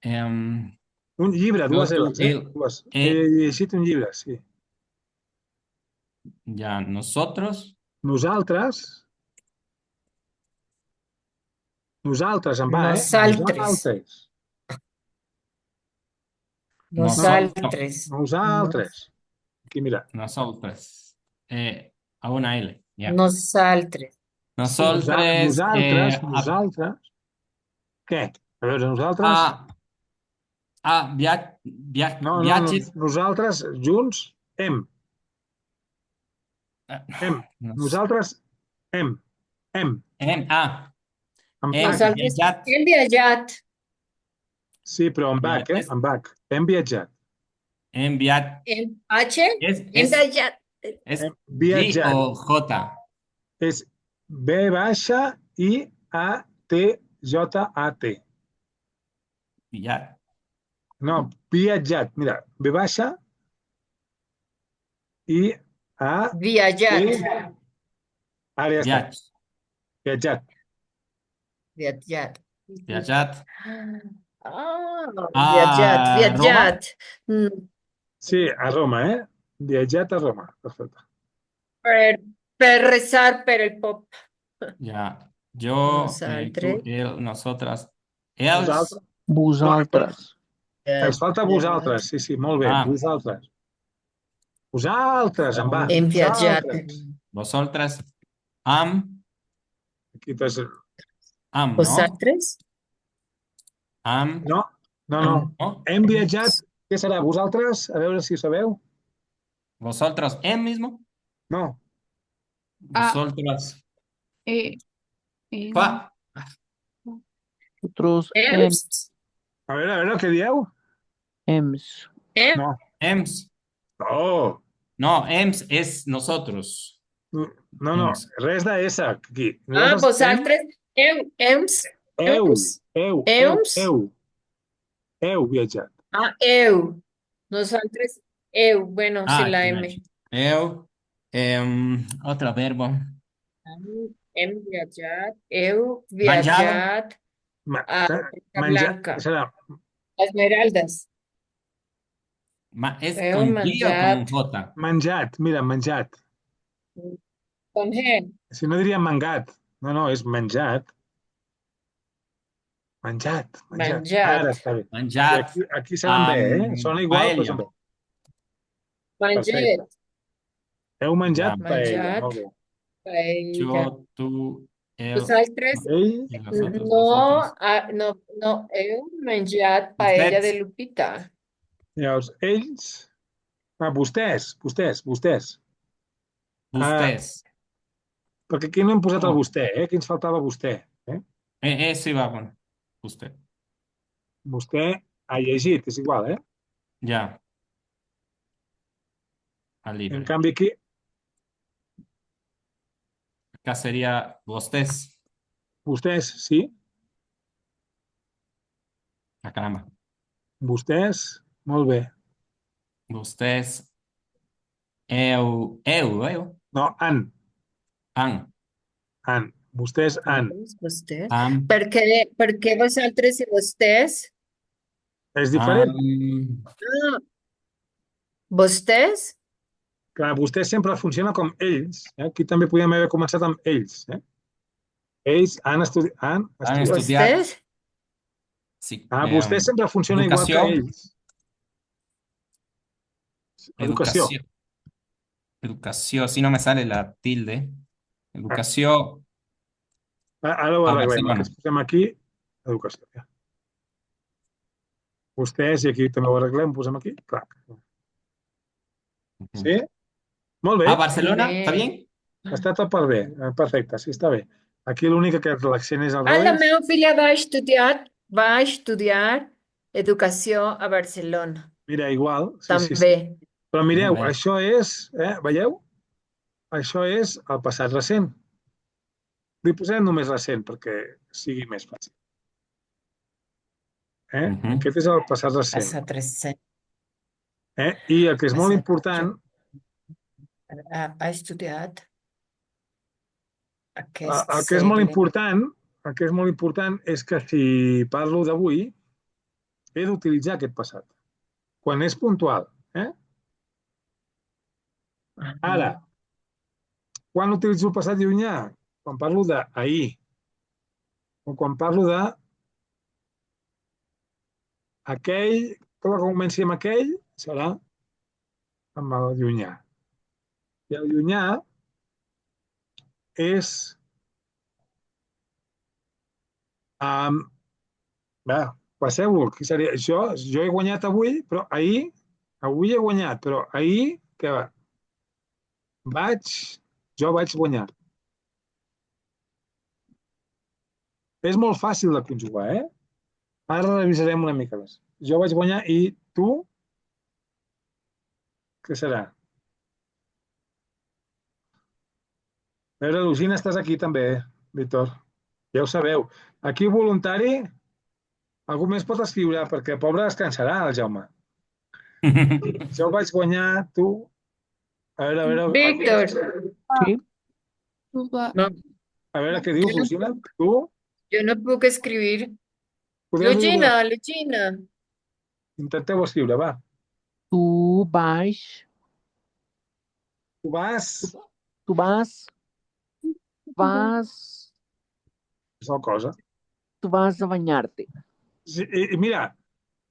Speaker 3: Em,
Speaker 1: Un llibre,
Speaker 3: yo,
Speaker 1: dues
Speaker 3: tú,
Speaker 1: L's,
Speaker 3: él.
Speaker 1: dues. He llegit un llibre, sí.
Speaker 3: Ya, nosotros.
Speaker 1: Nosaltres, amb A,
Speaker 2: Nosaltres.
Speaker 1: Nosaltres.
Speaker 2: Nosaltres.
Speaker 1: Nosaltres. Aquí, mira.
Speaker 3: Nosotros. A una L. Ya.
Speaker 2: Nosaltres. Sí.
Speaker 3: Nosotros.
Speaker 1: Nosaltres. Què? A veure, nosaltres...
Speaker 3: A
Speaker 1: No,
Speaker 3: viatges.
Speaker 1: nosaltres junts hem.
Speaker 3: Nos-
Speaker 1: Nosaltres hem.
Speaker 3: Ah,
Speaker 1: Amb
Speaker 3: hem
Speaker 1: H.
Speaker 2: Nosaltres
Speaker 3: viatjat.
Speaker 2: hem viatjat.
Speaker 1: Sí, però amb H, amb H. Hem viatjat.
Speaker 3: Hem viat.
Speaker 2: Hem H. Hem
Speaker 3: Es
Speaker 2: viatjat.
Speaker 3: G
Speaker 1: Viatjat.
Speaker 3: o J.
Speaker 1: És B baixa I A T J A T.
Speaker 3: Viat.
Speaker 1: No, viatjat. Mira, B baixa I A T.
Speaker 2: Viatjat.
Speaker 1: Ara ja està.
Speaker 3: Viat.
Speaker 1: Viatjat.
Speaker 2: Viatjat.
Speaker 3: Viatjat.
Speaker 2: Ah,
Speaker 3: A
Speaker 2: viatjat.
Speaker 3: Roma?
Speaker 2: Viatjat. Mm,
Speaker 1: Sí, a Roma, eh? Viatjat a Roma. Perfecte.
Speaker 2: per rezar per el pop.
Speaker 3: Ya. Yo, tú,
Speaker 2: Nosaltres.
Speaker 3: él, nosotras. Ells.
Speaker 1: Vosaltres.
Speaker 4: Vosaltres.
Speaker 1: Els falta vosaltres. Sí, sí, molt bé.
Speaker 3: Ah.
Speaker 1: Vosaltres. Vosaltres, amb A.
Speaker 2: Hem viatjat.
Speaker 1: Vosaltres.
Speaker 3: Vosotras. Am.
Speaker 1: Aquí t'has...
Speaker 3: Am, ¿no?
Speaker 2: Vosaltres.
Speaker 3: Am.
Speaker 1: No, no.
Speaker 3: ¿No?
Speaker 1: Hem viatjat. Què serà? Vosaltres? A veure si ho sabeu.
Speaker 3: Vosotros. Em mismo.
Speaker 1: No.
Speaker 5: Ah.
Speaker 3: Vosotras.
Speaker 5: Pa.
Speaker 4: Nosotros
Speaker 2: Ems.
Speaker 1: A veure, què dieu?
Speaker 4: ems.
Speaker 1: No.
Speaker 3: Ems.
Speaker 1: No.
Speaker 3: No, ems es nosotros.
Speaker 1: No.
Speaker 3: Ems.
Speaker 1: Res de S aquí.
Speaker 2: Ah,
Speaker 1: Nosaltres
Speaker 2: vosaltres. Ems.
Speaker 1: Heu viatjat.
Speaker 2: Ah, eu. Nosaltres. Eu. Bueno,
Speaker 3: Ah,
Speaker 2: sin la
Speaker 3: aquí
Speaker 2: M.
Speaker 3: me- Eu. Otro verbo.
Speaker 2: Hem viatjat. Eu
Speaker 3: Menjado.
Speaker 2: viatjat a Blanca.
Speaker 1: Serà
Speaker 2: Esmeraldas.
Speaker 3: ¿Es
Speaker 2: Heu
Speaker 3: con G o con
Speaker 2: menjat.
Speaker 3: J?
Speaker 1: menjat. Mira, menjat.
Speaker 2: Con G.
Speaker 1: Si no diria mangat. No, és menjat. Menjat.
Speaker 2: Menjat.
Speaker 1: Ara està bé. I
Speaker 3: Menjat.
Speaker 1: aquí serà amb B, eh? Sona igual, però és amb B.
Speaker 2: Menjat.
Speaker 1: Heu menjat
Speaker 3: Ja.
Speaker 1: paella.
Speaker 2: Menjat.
Speaker 1: Molt bé.
Speaker 2: Paella.
Speaker 3: Yo, tú, él.
Speaker 2: Vosaltres.
Speaker 1: Ell,
Speaker 3: Y nosotros.
Speaker 2: No,
Speaker 3: vosotros.
Speaker 2: no, heu menjat paella de Lupita.
Speaker 1: llavors, ells... vostès.
Speaker 3: Ustedes.
Speaker 1: Perquè aquí no hem posat el
Speaker 3: Oh.
Speaker 1: vostè, eh? Aquí ens faltava vostè.
Speaker 3: Eso iba a poner. Usted.
Speaker 1: Vostè ha llegit, és igual, eh?
Speaker 3: Ya. Al
Speaker 1: En
Speaker 3: libre.
Speaker 1: canvi aquí,
Speaker 3: Acá sería vostés.
Speaker 1: vostès, sí,
Speaker 3: Ah, caramba.
Speaker 1: vostès, molt bé.
Speaker 3: Vostés. Eu.
Speaker 1: No, han,
Speaker 3: Han.
Speaker 1: vostès han.
Speaker 2: Vostès.
Speaker 3: Han.
Speaker 2: Per què vosaltres i vostès?
Speaker 1: És
Speaker 3: Han.
Speaker 1: diferent.
Speaker 2: Ah, vostès?
Speaker 1: Clar, vostès sempre funciona com ells. Aquí també podíem haver començat amb ells. Ells han estudiat.
Speaker 3: Han
Speaker 1: estudiat.
Speaker 3: estudiat.
Speaker 2: Vostès?
Speaker 3: Sí,
Speaker 1: Vostès sempre funciona igual que
Speaker 3: educació.
Speaker 1: ells. Educació.
Speaker 3: Educació. Si no me sale la tilde. Educació
Speaker 1: Ara ho
Speaker 3: a
Speaker 1: arreglem.
Speaker 3: Barcelona.
Speaker 1: Que ens posem aquí, educació. Ja. Vostès, i aquí també ho arreglem, ho posem aquí. Clar.
Speaker 3: Ujú.
Speaker 1: Sí? Molt bé.
Speaker 3: A Barcelona,
Speaker 2: Bé.
Speaker 3: ¿está bien?
Speaker 1: Està tot per bé. Perfecte, sí, està bé. Aquí l'únic que l'accent és al
Speaker 2: Ah, la
Speaker 1: revés.
Speaker 2: meva filla va estudiar educació a Barcelona.
Speaker 1: Mira, igual. Sí, sí, sí.
Speaker 2: També.
Speaker 1: Però mireu,
Speaker 3: Molt bé.
Speaker 1: això és, veieu? Això és el passat recent. Li posem només recent perquè sigui més fàcil.
Speaker 3: Ujú.
Speaker 1: Aquest és el passat recent.
Speaker 2: Passat recent.
Speaker 1: I el que és molt
Speaker 2: Passat
Speaker 1: important,
Speaker 2: Ha estudiat
Speaker 1: el
Speaker 2: aquest
Speaker 1: que és molt
Speaker 2: segle.
Speaker 1: important, el que és molt important és que si parlo d'avui, he d'utilitzar aquest passat. Quan és puntual. Ara, quan utilitzo el passat llunyà? Quan parlo d'ahir. O quan parlo de aquell, que comenci amb aquell, serà amb el llunyà. I el llunyà és... Passeu-ho, qui seria? Jo he guanyat avui, però avui he guanyat, però ahir, què va? Jo vaig guanyar. És molt fàcil de conjugar, Ara revisarem una mica més. Jo vaig guanyar i tu, què serà? A veure, Lucina, estàs aquí també, Víctor. Ja ho sabeu. Aquí voluntari, algú més pot escriure, perquè pobre descansarà el Jaume. Jo vaig guanyar, tu... A veure...
Speaker 2: Víctor,
Speaker 4: Sí.
Speaker 5: Tu va-
Speaker 2: no,
Speaker 1: A veure què dius, Lucina. Tu?
Speaker 2: jo no puc escriure.
Speaker 1: Podeu dir-ho?
Speaker 2: Logina.
Speaker 1: Intenteu escriure, va.
Speaker 4: Tu vas,
Speaker 1: Tu vas...
Speaker 4: tu vas, vas,
Speaker 1: Qualsevol cosa.
Speaker 4: tu vas a bañarte.
Speaker 1: Sí, i mira,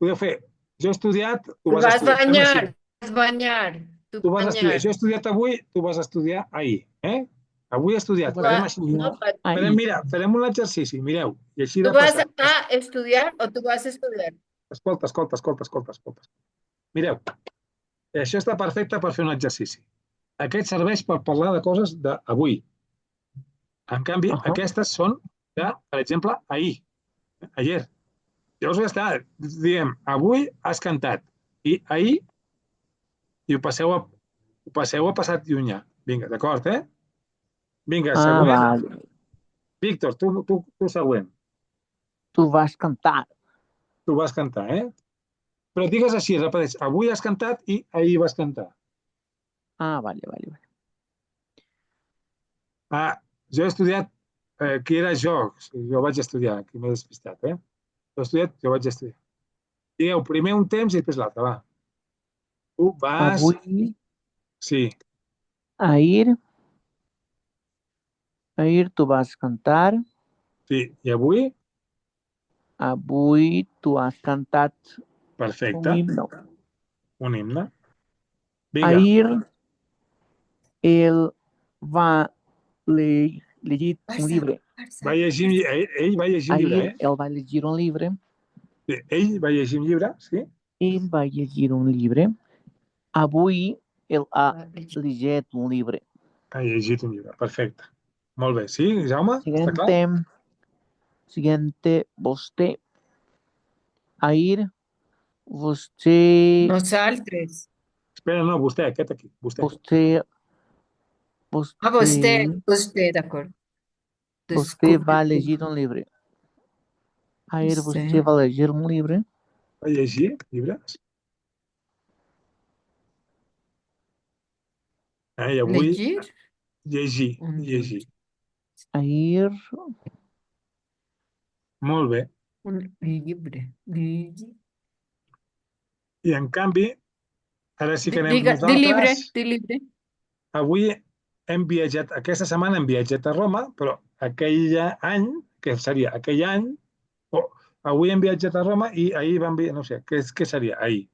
Speaker 1: podeu fer... Jo he estudiat, tu
Speaker 2: Tu
Speaker 1: vas
Speaker 2: vas
Speaker 1: estudiar. Fem així.
Speaker 2: banyar.
Speaker 1: Tu vas estudiar. Jo he estudiat avui, tu vas estudiar ahir. Avui he estudiat.
Speaker 4: Tu vas
Speaker 1: Farem
Speaker 4: a
Speaker 1: així.
Speaker 2: No,
Speaker 4: Ahí.
Speaker 1: Farem un exercici, mireu. I així
Speaker 2: tu
Speaker 1: de
Speaker 2: vas
Speaker 1: passat.
Speaker 2: a estudiar o tu vas a estudiar?
Speaker 1: Escolta. Mireu, això està perfecte per fer un exercici. Aquest serveix per parlar de coses d'avui. En canvi,
Speaker 4: Ajá.
Speaker 1: aquestes són de, per exemple, ahir. Ayer. Llavors ja està. Diem, avui has cantat. I ahir, i ho passeu a passat llunyà. Vinga, d'acord, Vinga,
Speaker 4: Ah,
Speaker 1: següent.
Speaker 4: vale.
Speaker 1: Víctor, tu següent.
Speaker 4: Tu vas cantar.
Speaker 1: Tu vas cantar, Però digues així, repeteix. Avui has cantat i ahir vas cantar.
Speaker 4: Ah, vale.
Speaker 1: Jo he estudiat... qui era jo? Jo vaig estudiar, aquí m'he despistat, Jo he estudiat, jo vaig estudiar. Digueu primer un temps i després l'altre, va. Tu vas...
Speaker 4: Avui
Speaker 1: Sí,
Speaker 4: a ir, tu vas cantar.
Speaker 1: sí. I avui?
Speaker 4: Avui tu has cantat
Speaker 1: Perfecte.
Speaker 4: un himno.
Speaker 1: Un himne. Vinga.
Speaker 4: Ahir ell va llegir un llibre.
Speaker 1: Va llegir, ell va llegir un llibre,
Speaker 4: Ahir ell va llegir un llibre.
Speaker 1: Sí, ell va llegir un llibre, sí?
Speaker 4: Ell va llegir un llibre. Avui ell ha llegit un llibre.
Speaker 1: Ha llegit un llibre, perfecte. Molt bé. Sí, Jaume? Està clar?
Speaker 4: Siguiente, vostè. Ahir, vostè,
Speaker 2: Nosaltres.
Speaker 1: Espera, no, vostè, aquest aquí, vostè.
Speaker 4: vostè,
Speaker 2: Ah, vostè, d'acord.
Speaker 4: vostè va
Speaker 2: Disculpe.
Speaker 4: llegir un llibre. Ahir vostè
Speaker 2: Vostè.
Speaker 4: va llegir un llibre.
Speaker 1: Va llegir llibres? I avui
Speaker 2: Llegir
Speaker 1: llegir,
Speaker 2: un
Speaker 1: llegir.
Speaker 4: Ahir,
Speaker 1: Molt bé.
Speaker 2: llibre.
Speaker 1: I en canvi, ara sí que anem
Speaker 2: Diga,
Speaker 1: nosaltres.
Speaker 2: di libre.
Speaker 1: Avui hem viatjat, aquesta setmana hem viatjat a Roma, però aquell any, que seria aquell any, o avui hem viatjat a Roma i ahir vam viatjar, no sé, què seria ahir?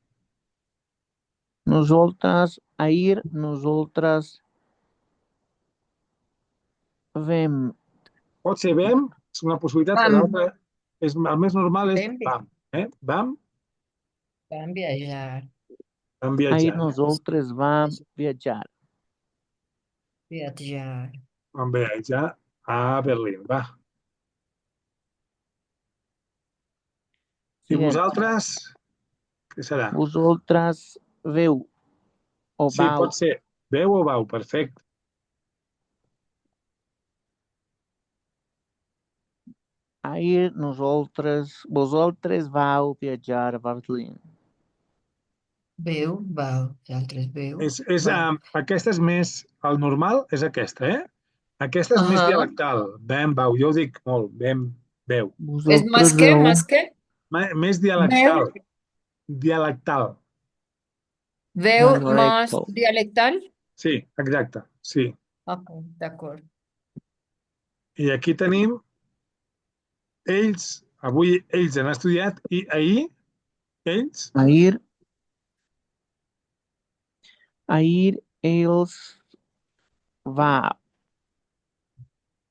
Speaker 4: nosaltres, ahir, nosaltres vam,
Speaker 1: Pot ser vam, és una possibilitat, però
Speaker 2: Vam.
Speaker 1: l'altra, el més normal és
Speaker 2: Vam.
Speaker 1: vam. Vam
Speaker 2: viajar.
Speaker 1: vam
Speaker 4: ahir
Speaker 1: viatjar.
Speaker 4: nosaltres vam viatjar.
Speaker 2: Viatjar.
Speaker 1: Vam viatjar a Berlín, va. I
Speaker 4: Siguiente.
Speaker 1: vosaltres, què serà?
Speaker 4: Vosaltres veu o
Speaker 1: Sí,
Speaker 4: vau.
Speaker 1: pot ser veu o vau, perfecte.
Speaker 4: Ahir vosaltres vau viatjar a Berlín.
Speaker 2: Veu, vau. Altres veu. Vau.
Speaker 1: Aquesta és més, el normal és aquesta, eh? Aquesta és més
Speaker 2: Ahà.
Speaker 1: dialectal. Vem, vau, jo ho dic molt, vem, veu.
Speaker 2: És
Speaker 4: Vosaltres veu.
Speaker 2: más que?
Speaker 1: Més dialectal. Dialectal.
Speaker 2: Veu más
Speaker 4: Dialectal.
Speaker 2: dialectal?
Speaker 1: Sí, exacte, sí.
Speaker 2: Ok, d'acord.
Speaker 1: I aquí tenim avui ells han estudiat i ahir ells,
Speaker 4: Ahir ells va.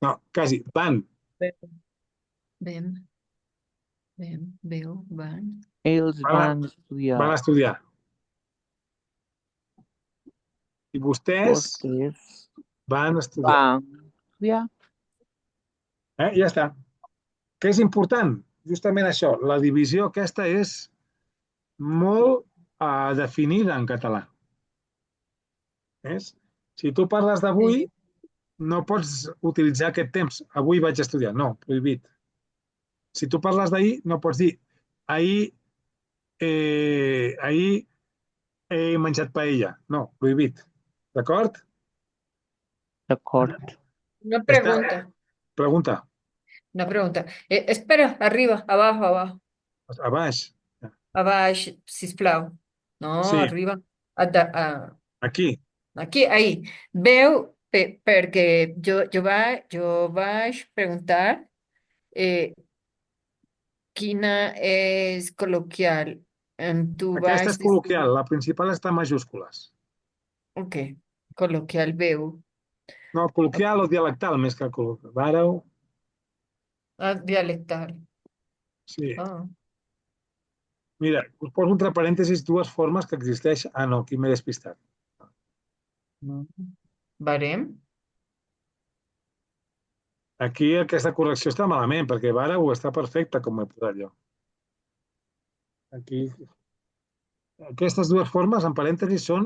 Speaker 1: no, quasi, van,
Speaker 2: Vem. Veu, van.
Speaker 4: Ells van estudiar.
Speaker 1: van estudiar. I vostès
Speaker 4: Vostès
Speaker 1: van estudiar.
Speaker 4: van estudiar.
Speaker 1: Ja està. Què és important? Justament això, la divisió aquesta és molt definida en català. És? Si tu parles d'avui, no pots utilitzar aquest temps. Avui vaig estudiar. No, prohibit. Si tu parles d'ahir, no pots dir ahir, ahir he menjat paella. No, prohibit. D'acord?
Speaker 4: D'acord.
Speaker 2: Una pregunta.
Speaker 1: Pregunta.
Speaker 2: Una pregunta. Espera, arriba, abajo.
Speaker 1: A baix.
Speaker 2: Abaix, sisplau. No,
Speaker 1: Sí.
Speaker 2: arriba.
Speaker 1: Aquí.
Speaker 2: Aquí, ahí. Veu, perquè jo vaig preguntar quina és col·loquial. Tu
Speaker 1: Aquesta
Speaker 2: vas
Speaker 1: és col·loquial. La principal està en majúscules.
Speaker 2: Ok, col·loquial veu.
Speaker 1: No, col·loquial o dialectal més que col·loquial. Vareu.
Speaker 2: Dialectal.
Speaker 1: Sí.
Speaker 2: Ah.
Speaker 1: Mira, us poso entre parèntesis dues formes que existeixen. Ah, no, aquí m'he despistat.
Speaker 2: Barem?
Speaker 1: Aquí aquesta correcció està malament, perquè vareu està perfecta com ho he posat jo. Aquí. Aquestes dues formes, en parèntesis, són...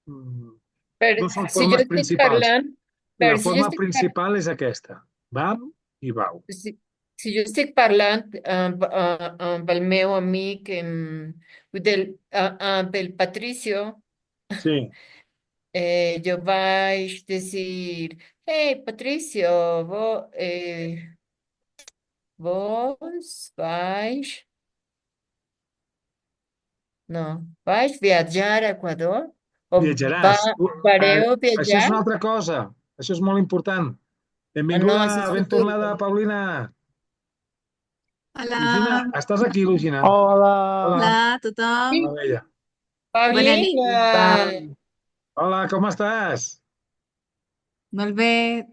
Speaker 1: no són
Speaker 2: Si jo
Speaker 1: formes
Speaker 2: estic
Speaker 1: principals.
Speaker 2: parlant,
Speaker 1: La forma principal és aquesta. Vam i vau.
Speaker 2: si jo estic parlant amb el meu amic, pel Patricio,
Speaker 1: Sí.
Speaker 2: jo vaig dir, hey, Patricio, vos vais... No, vais viatjar a Equador? O
Speaker 1: Viatjaràs.
Speaker 2: vareu
Speaker 1: Això és
Speaker 2: viatjar?
Speaker 1: una altra cosa. Això és molt important.
Speaker 2: No,
Speaker 1: Benvinguda,
Speaker 2: això és
Speaker 1: ben
Speaker 2: futur.
Speaker 1: tornada, Paulina. Lugina,
Speaker 5: Hola,
Speaker 1: estàs aquí, Lugina?
Speaker 4: Hola.
Speaker 5: hola a tothom.
Speaker 1: Hola, bella.
Speaker 5: Bona nit.
Speaker 2: Paulina,
Speaker 1: Hola, com estàs?
Speaker 5: Molt bé.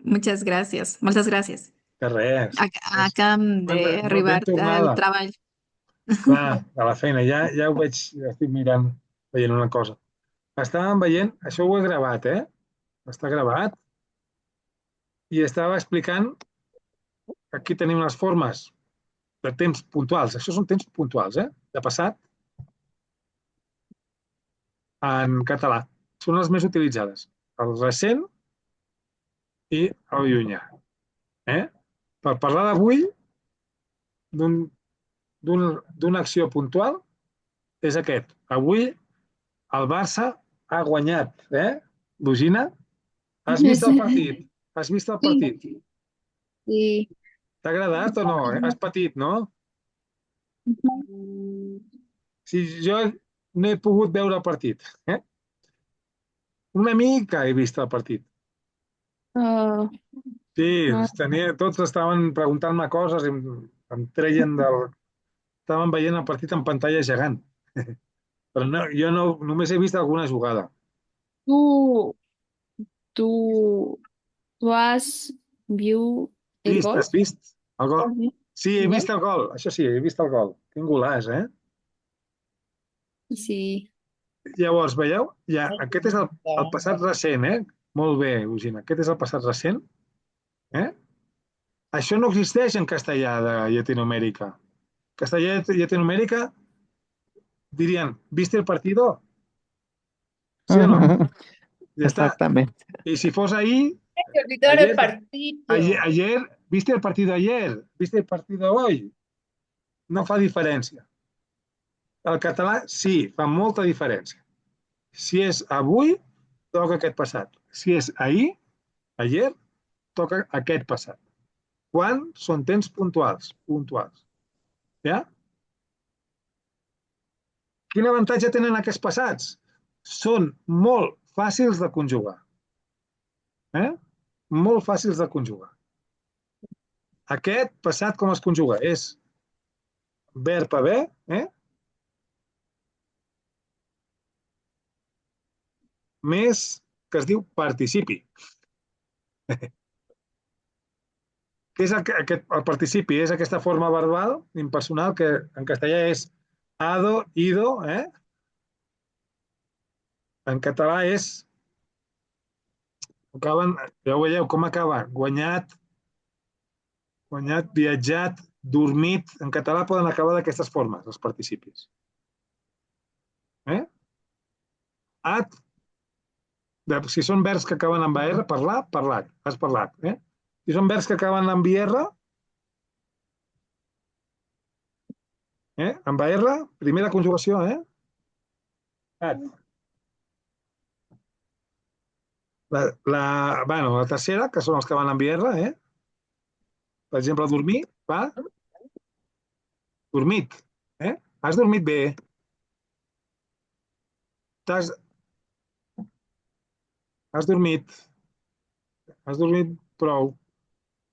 Speaker 5: Muchas gracias. Moltes gràcies.
Speaker 1: Que res.
Speaker 5: Acabem
Speaker 1: Ben
Speaker 5: d'arribar al
Speaker 1: tornada.
Speaker 5: treball.
Speaker 1: Clar, a la feina. Ja ho veig, ja estic mirant, veient una cosa. Estàvem veient, això ho he gravat, eh? Està gravat? i estava explicant, aquí tenim les formes de temps puntuals. Això són temps puntuals, de passat en català. Són les més utilitzades. El recent i el llunyà. Per parlar d'avui, d'una acció puntual, és aquest. Avui el Barça ha guanyat. Lugina, has vist el partit? Has vist el partit?
Speaker 5: Sí.
Speaker 1: T'ha agradat o no? Has patit, no? Si jo no he pogut veure el partit. Una mica he vist el partit.
Speaker 6: Oh,
Speaker 1: Sí,
Speaker 6: no.
Speaker 1: tots estaven preguntant-me coses i em treien del... Estaven veient el partit en pantalla gegant. Però no, jo no, només he vist alguna jugada.
Speaker 6: ¿Tú, tú has visto el gol?
Speaker 1: Has vist el gol?
Speaker 6: ¿Has visto
Speaker 1: Sí, he
Speaker 6: el
Speaker 1: vist
Speaker 6: gol?
Speaker 1: el gol. Això sí, he vist el gol. Quin golàs,
Speaker 6: Sí.
Speaker 1: Llavors, veieu? Ja, aquest és el passat recent, Molt bé, Eugina. Aquest és el passat recent. Això no existeix en castellà de Llatinoamèrica. Castellà de Llatinoamèrica dirien, ¿viste el partido? ¿Sí o no? Ja està.
Speaker 4: Exactamente.
Speaker 1: Y si fos ahí,
Speaker 2: Se olvidó el
Speaker 1: ayer,
Speaker 2: partido.
Speaker 1: ayer, ¿viste el partido ayer? ¿Viste el partido hoy? No fa diferència. El català sí, fa molta diferència. Si és avui, toca aquest passat. Si és ahir, ayer, toca aquest passat. Quan són temps puntuals. Ja? Quin avantatge tenen aquests passats? Són molt fàcils de conjugar. Molt fàcils de conjugar. Aquest passat com es conjuga? És verb haver, més que es diu participi. Què és el participi? És aquesta forma verbal impersonal que en castellà és ado, ido, En català és... Acaben, ja ho veieu, com acaba? Guanyat, viatjat, dormit. En català poden acabar d'aquestes formes, els participis. At, si són verbs que acaben amb AR, parlar, parlat, has parlat. Si són verbs que acaben amb IR, amb AR, primera conjugació, At. La tercera, que són els que van amb IR, per exemple, dormir, va, dormit. Has dormit bé. Has dormit. Has dormit prou.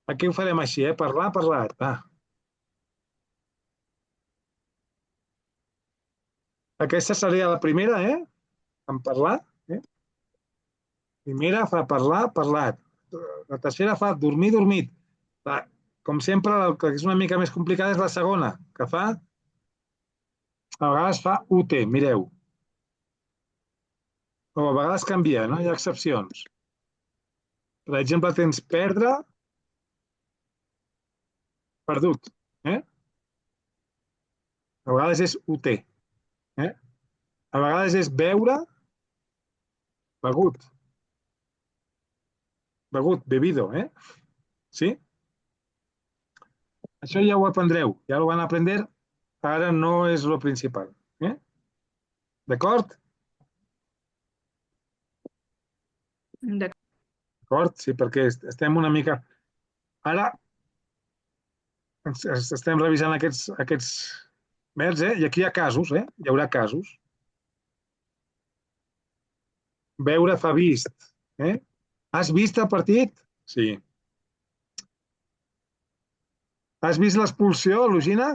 Speaker 1: Aquí ho farem així, parlar, parlat. Va. Aquesta seria la primera, en parlar. Primera fa parlar, parlat. La tercera fa dormir, dormit. Com sempre, el que és una mica més complicada és la segona, que fa, a vegades fa UT, mireu. O a vegades canvia, no? Hi ha excepcions. Per exemple, tens perdre, perdut. A vegades és UT. A vegades és beure, begut. Begut, bebido, Sí? Això ja ho aprendreu, ja ho van aprendre, ara no és el principal. D'acord? D'acord? Sí, perquè estem una mica... Ara estem revisant aquests verbs, i aquí hi ha casos, hi haurà casos. Veure fa vist. Has vist el partit? Sí. Has vist l'expulsió, Lugina?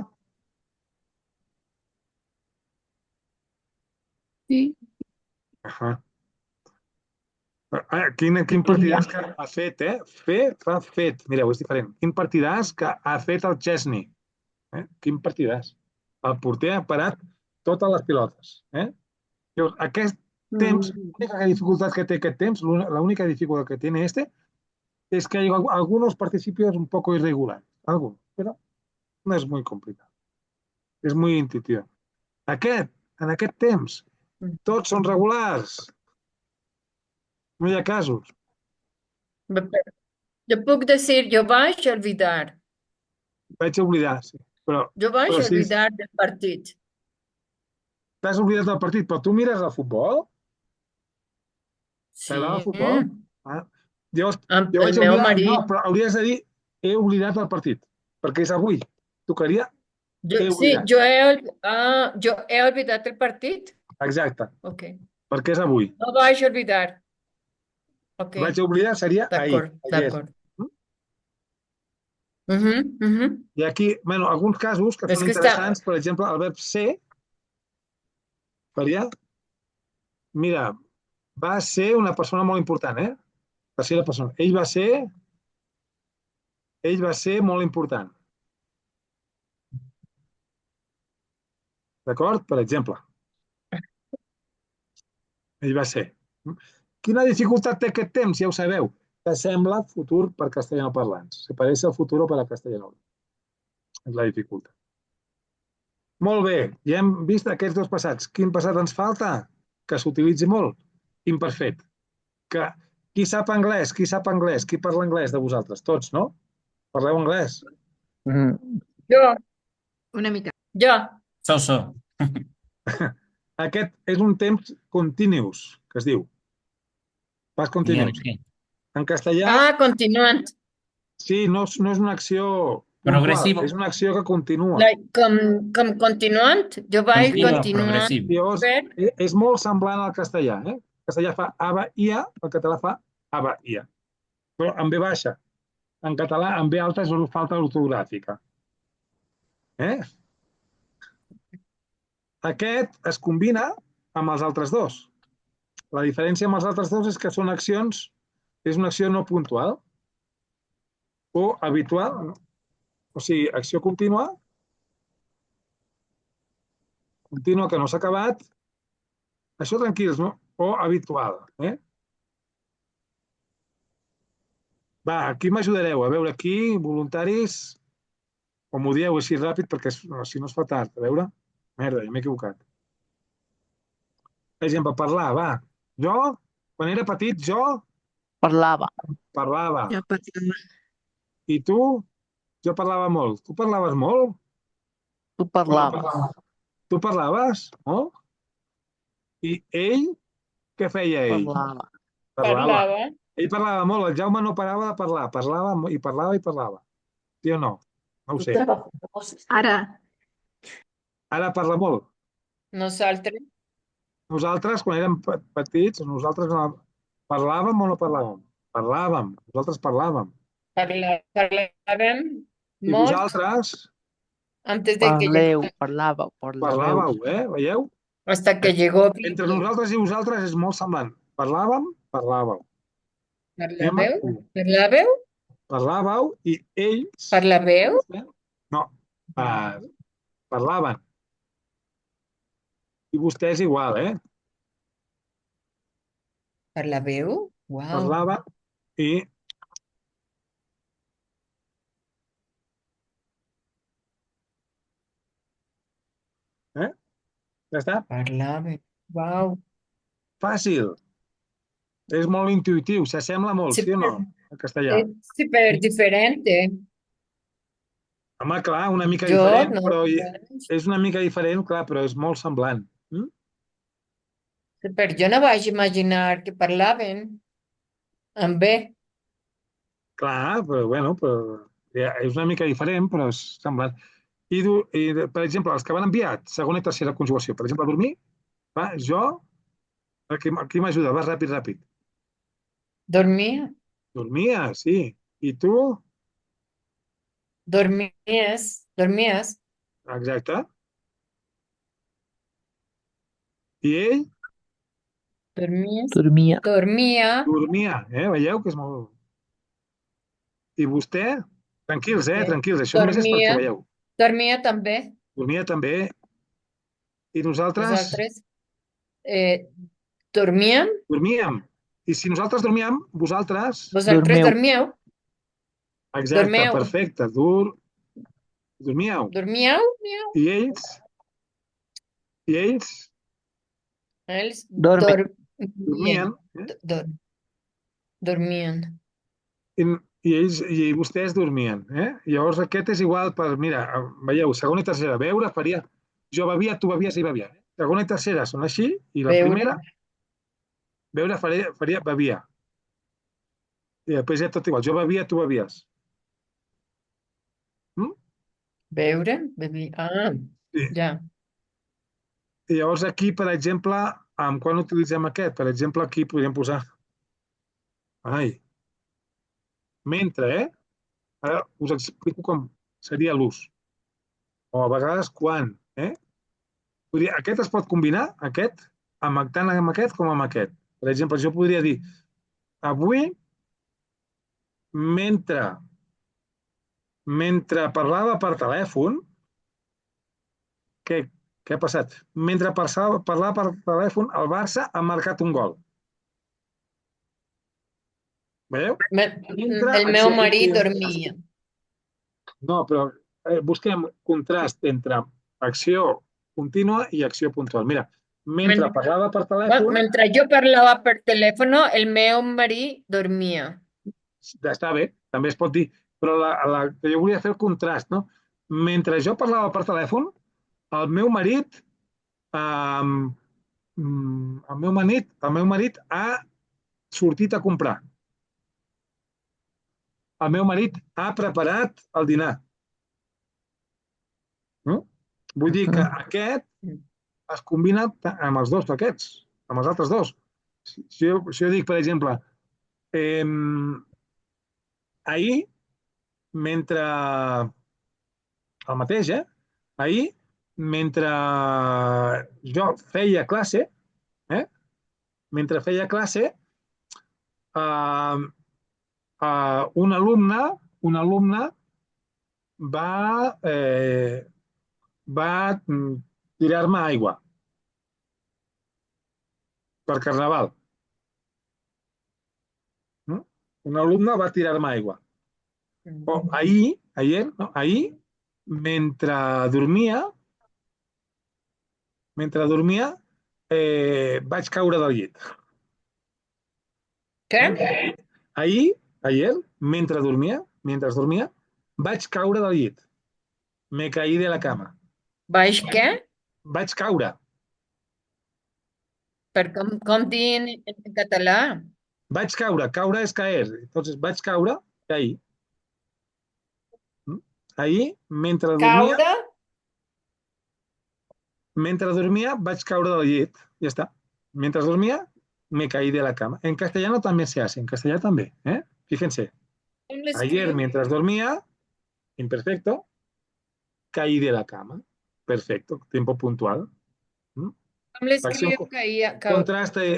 Speaker 6: Sí.
Speaker 1: Quin partidàs que ha fet, Fer fa fet. Mireu, és diferent. Quin partidàs que ha fet el Chesney. Quin partidàs. El porter ha parat totes les pilotes. Aquest temps, l'única dificultat que té aquest temps, l'única dificultat que té es que hay algunos participios un poco irregulares, algunos, pero no és molt complicat. És molt intuitiu. En aquest temps, tots són regulars. No hi ha casos.
Speaker 2: Yo puedo decir, yo voy a olvidar.
Speaker 1: Vaig oblidar, sí. Però
Speaker 2: Yo voy
Speaker 1: Però
Speaker 2: a
Speaker 1: sí,
Speaker 2: olvidar del partido.
Speaker 1: t'has oblidat del partit, però tu mires el futbol? T'agrada el
Speaker 2: Sí.
Speaker 1: futbol? Ah. Jo
Speaker 2: El
Speaker 1: vaig
Speaker 2: meu
Speaker 1: oblidar, no,
Speaker 2: marit.
Speaker 1: però hauries de dir he oblidat el partit, perquè és avui. Tocaria he
Speaker 2: Sí,
Speaker 1: oblidat.
Speaker 2: yo he olvidado el partido.
Speaker 1: Exacte,
Speaker 2: Ok.
Speaker 1: perquè és avui.
Speaker 2: No voy a olvidar. Ok.
Speaker 1: Vaig oblidar seria ahir.
Speaker 2: D'acord,
Speaker 1: ayer.
Speaker 2: d'acord. Mhm.
Speaker 1: I aquí, bueno, alguns casos que
Speaker 2: És
Speaker 1: són
Speaker 2: que està-
Speaker 1: interessants, per exemple, el verb ser faria, mira, va ser una persona molt important, Va ser la persona. Ell va ser molt important. D'acord? Per exemple. Ell va ser. Quina dificultat té aquest temps? Ja ho sabeu. Que sembla futur per castellanoparlants. Se parece al futuro para castellano. És la dificultat. Molt bé, ja hem vist aquests dos passats. Quin passat ens falta? Que s'utilitzi molt. Imperfet. Que qui sap anglès? Qui sap anglès? Qui parla anglès de vosaltres? Tots, no? Parleu anglès?
Speaker 2: Yo,
Speaker 5: Una mica.
Speaker 2: yo.
Speaker 3: So.
Speaker 1: Aquest és un temps continuous, que es diu. Pas continuous.
Speaker 3: Bien.
Speaker 1: En castellà,
Speaker 2: Continúan.
Speaker 1: sí, no és una acció
Speaker 3: Progressivo.
Speaker 1: puntual, és una acció que continua.
Speaker 2: Com continuant. Jo vaig
Speaker 3: Continua,
Speaker 2: continuar.
Speaker 3: progressivo.
Speaker 1: Llavors,
Speaker 2: Ver.
Speaker 1: és molt semblant al castellà. El castellà fa ava, ia, el català fa ava, ia. Però amb ve baixa. En català, amb ve alta és una falta ortogràfica. Aquest es combina amb els altres dos. La diferència amb els altres dos és que són accions, és una acció no puntual o habitual, o sigui, acció contínua que no s'ha acabat, això tranquils, no? O habitual. Va, aquí m'ajudareu. A veure, aquí, voluntaris, o m'ho dieu així ràpid perquè si no es fa tard. A veure, merda, ja m'he equivocat. Per exemple, parlar, va. Jo, quan era petit, jo
Speaker 4: Parlava.
Speaker 1: parlava.
Speaker 5: Jo parlava.
Speaker 1: I tu? Jo parlava molt. Tu parlaves molt?
Speaker 4: Tu parlaves.
Speaker 1: Tu parlaves molt? I ell? Què feia ell?
Speaker 4: Parlava.
Speaker 1: Ell parlava molt. El Jaume no parava de parlar. Parlava i parlava i parlava. Sí o no? No ho sé.
Speaker 5: Ara.
Speaker 1: Ara parla molt.
Speaker 2: Nosaltres.
Speaker 1: Nosaltres, quan érem petits, nosaltres parlàvem o no parlàvem? Parlàvem. Nosaltres parlàvem.
Speaker 2: Parlàvem
Speaker 1: I
Speaker 2: molt
Speaker 1: vosaltres
Speaker 2: antes de que
Speaker 4: Parlàveu.
Speaker 1: parlàveu, veieu?
Speaker 2: hasta que llegó
Speaker 1: Entre nosaltres i vosaltres és molt semblant. Parlàvem, parlàveu.
Speaker 2: Parlàveu?
Speaker 1: Parlàveu i ells...
Speaker 2: Parlàveu?
Speaker 1: No, parlaven. I vostès igual,
Speaker 2: Parlàveu? Uau.
Speaker 1: Parlava i... Ja està?
Speaker 2: Parlàveu. Uau.
Speaker 1: Fàcil. És molt intuïtiu, s'assembla molt, sí o no? En castellà.
Speaker 2: Es súper diferente.
Speaker 1: Home, clar, una mica
Speaker 2: Jo
Speaker 1: diferent,
Speaker 2: no.
Speaker 1: però és una mica diferent, clar, però és molt semblant.
Speaker 2: Però jo no vaig imaginar que parlaven amb B.
Speaker 1: Clar, però ja, és una mica diferent, però és semblant. I, per exemple, els que van enviar segona i tercera conjugació, per exemple, dormir, va, jo, aquí m'ajuda, va ràpid.
Speaker 2: Dormia.
Speaker 1: Dormia, sí. I tu?
Speaker 2: Dormies.
Speaker 1: Exacte. I ell?
Speaker 2: Dormia.
Speaker 1: Dormia, veieu que és molt... I vostè? Tranquils, tranquils, això només és perquè veieu.
Speaker 2: Dormia també.
Speaker 1: Dormia també. I nosaltres?
Speaker 2: Nosaltres dormíem.
Speaker 1: Dormíem. I si nosaltres dormíem, vosaltres
Speaker 2: Vosaltres dormíeu.
Speaker 1: Exacte,
Speaker 2: Dormeu.
Speaker 1: perfecte. Dormíeu.
Speaker 2: Dormiau? Miau.
Speaker 1: I ells? I ells
Speaker 2: Ells
Speaker 4: Dorme.
Speaker 1: dormien.
Speaker 2: Dormien.
Speaker 1: I vostès dormien. Llavors aquest és igual per, mira, veieu, segona i tercera, beure faria, jo bevia, tu bevies i bevia. Segona i tercera són així, i la
Speaker 2: Beure.
Speaker 1: primera, beure faria bevia. I després ja tot igual, jo bevia, tu bevies.
Speaker 2: Beure? Bevi. Ah,
Speaker 1: Sí.
Speaker 2: ja.
Speaker 1: I llavors aquí, per exemple, quan utilitzem aquest? Per exemple, aquí podríem posar... Mentre, Ara us explico com seria l'ús. O a vegades quan, Aquest es pot combinar, tant amb aquest com amb aquest. Per exemple, jo podria dir, avui, mentre parlava per telèfon, què ha passat? Mentre parlava per telèfon, el Barça ha marcat un gol. Veieu?
Speaker 2: El meu marit dormia.
Speaker 1: No, però busquem contrast entre acció contínua i acció puntual. Mira, mentre parlava per telèfon...
Speaker 2: Mentre jo parlava per telèfon, el meu marit dormia.
Speaker 1: Està bé, també es pot dir, però jo volia fer el contrast, no? Mentre jo parlava per telèfon, el meu marit ha sortit a comprar. El meu marit ha preparat el dinar. No? Vull dir que aquest es combina amb els dos aquests, amb els altres dos. Si jo dic, per exemple, ahir, mentre... El mateix, ahir, mentre jo feia classe, un alumne va tirar-me aigua per Carnaval. Un alumne va tirar-me aigua. O ahir, mentre dormia, vaig caure del llit.
Speaker 2: Què?
Speaker 1: Ahir, mentre dormia, vaig caure del llit. Me caí de la cama.
Speaker 2: Baix què?
Speaker 1: Vaig caure.
Speaker 2: Com dir en català?
Speaker 1: Vaig caure. Caure és caer. Entonces, vaig caure, caí. Ahir, mentre dormia, vaig caure del llit. Ya está. Mientras dormía, me caí de la cama. En castellano también se hace. En castellano también. Fíjense. Ayer, mientras dormía, imperfecto, caí de la cama. Perfecto. Tiempo puntual.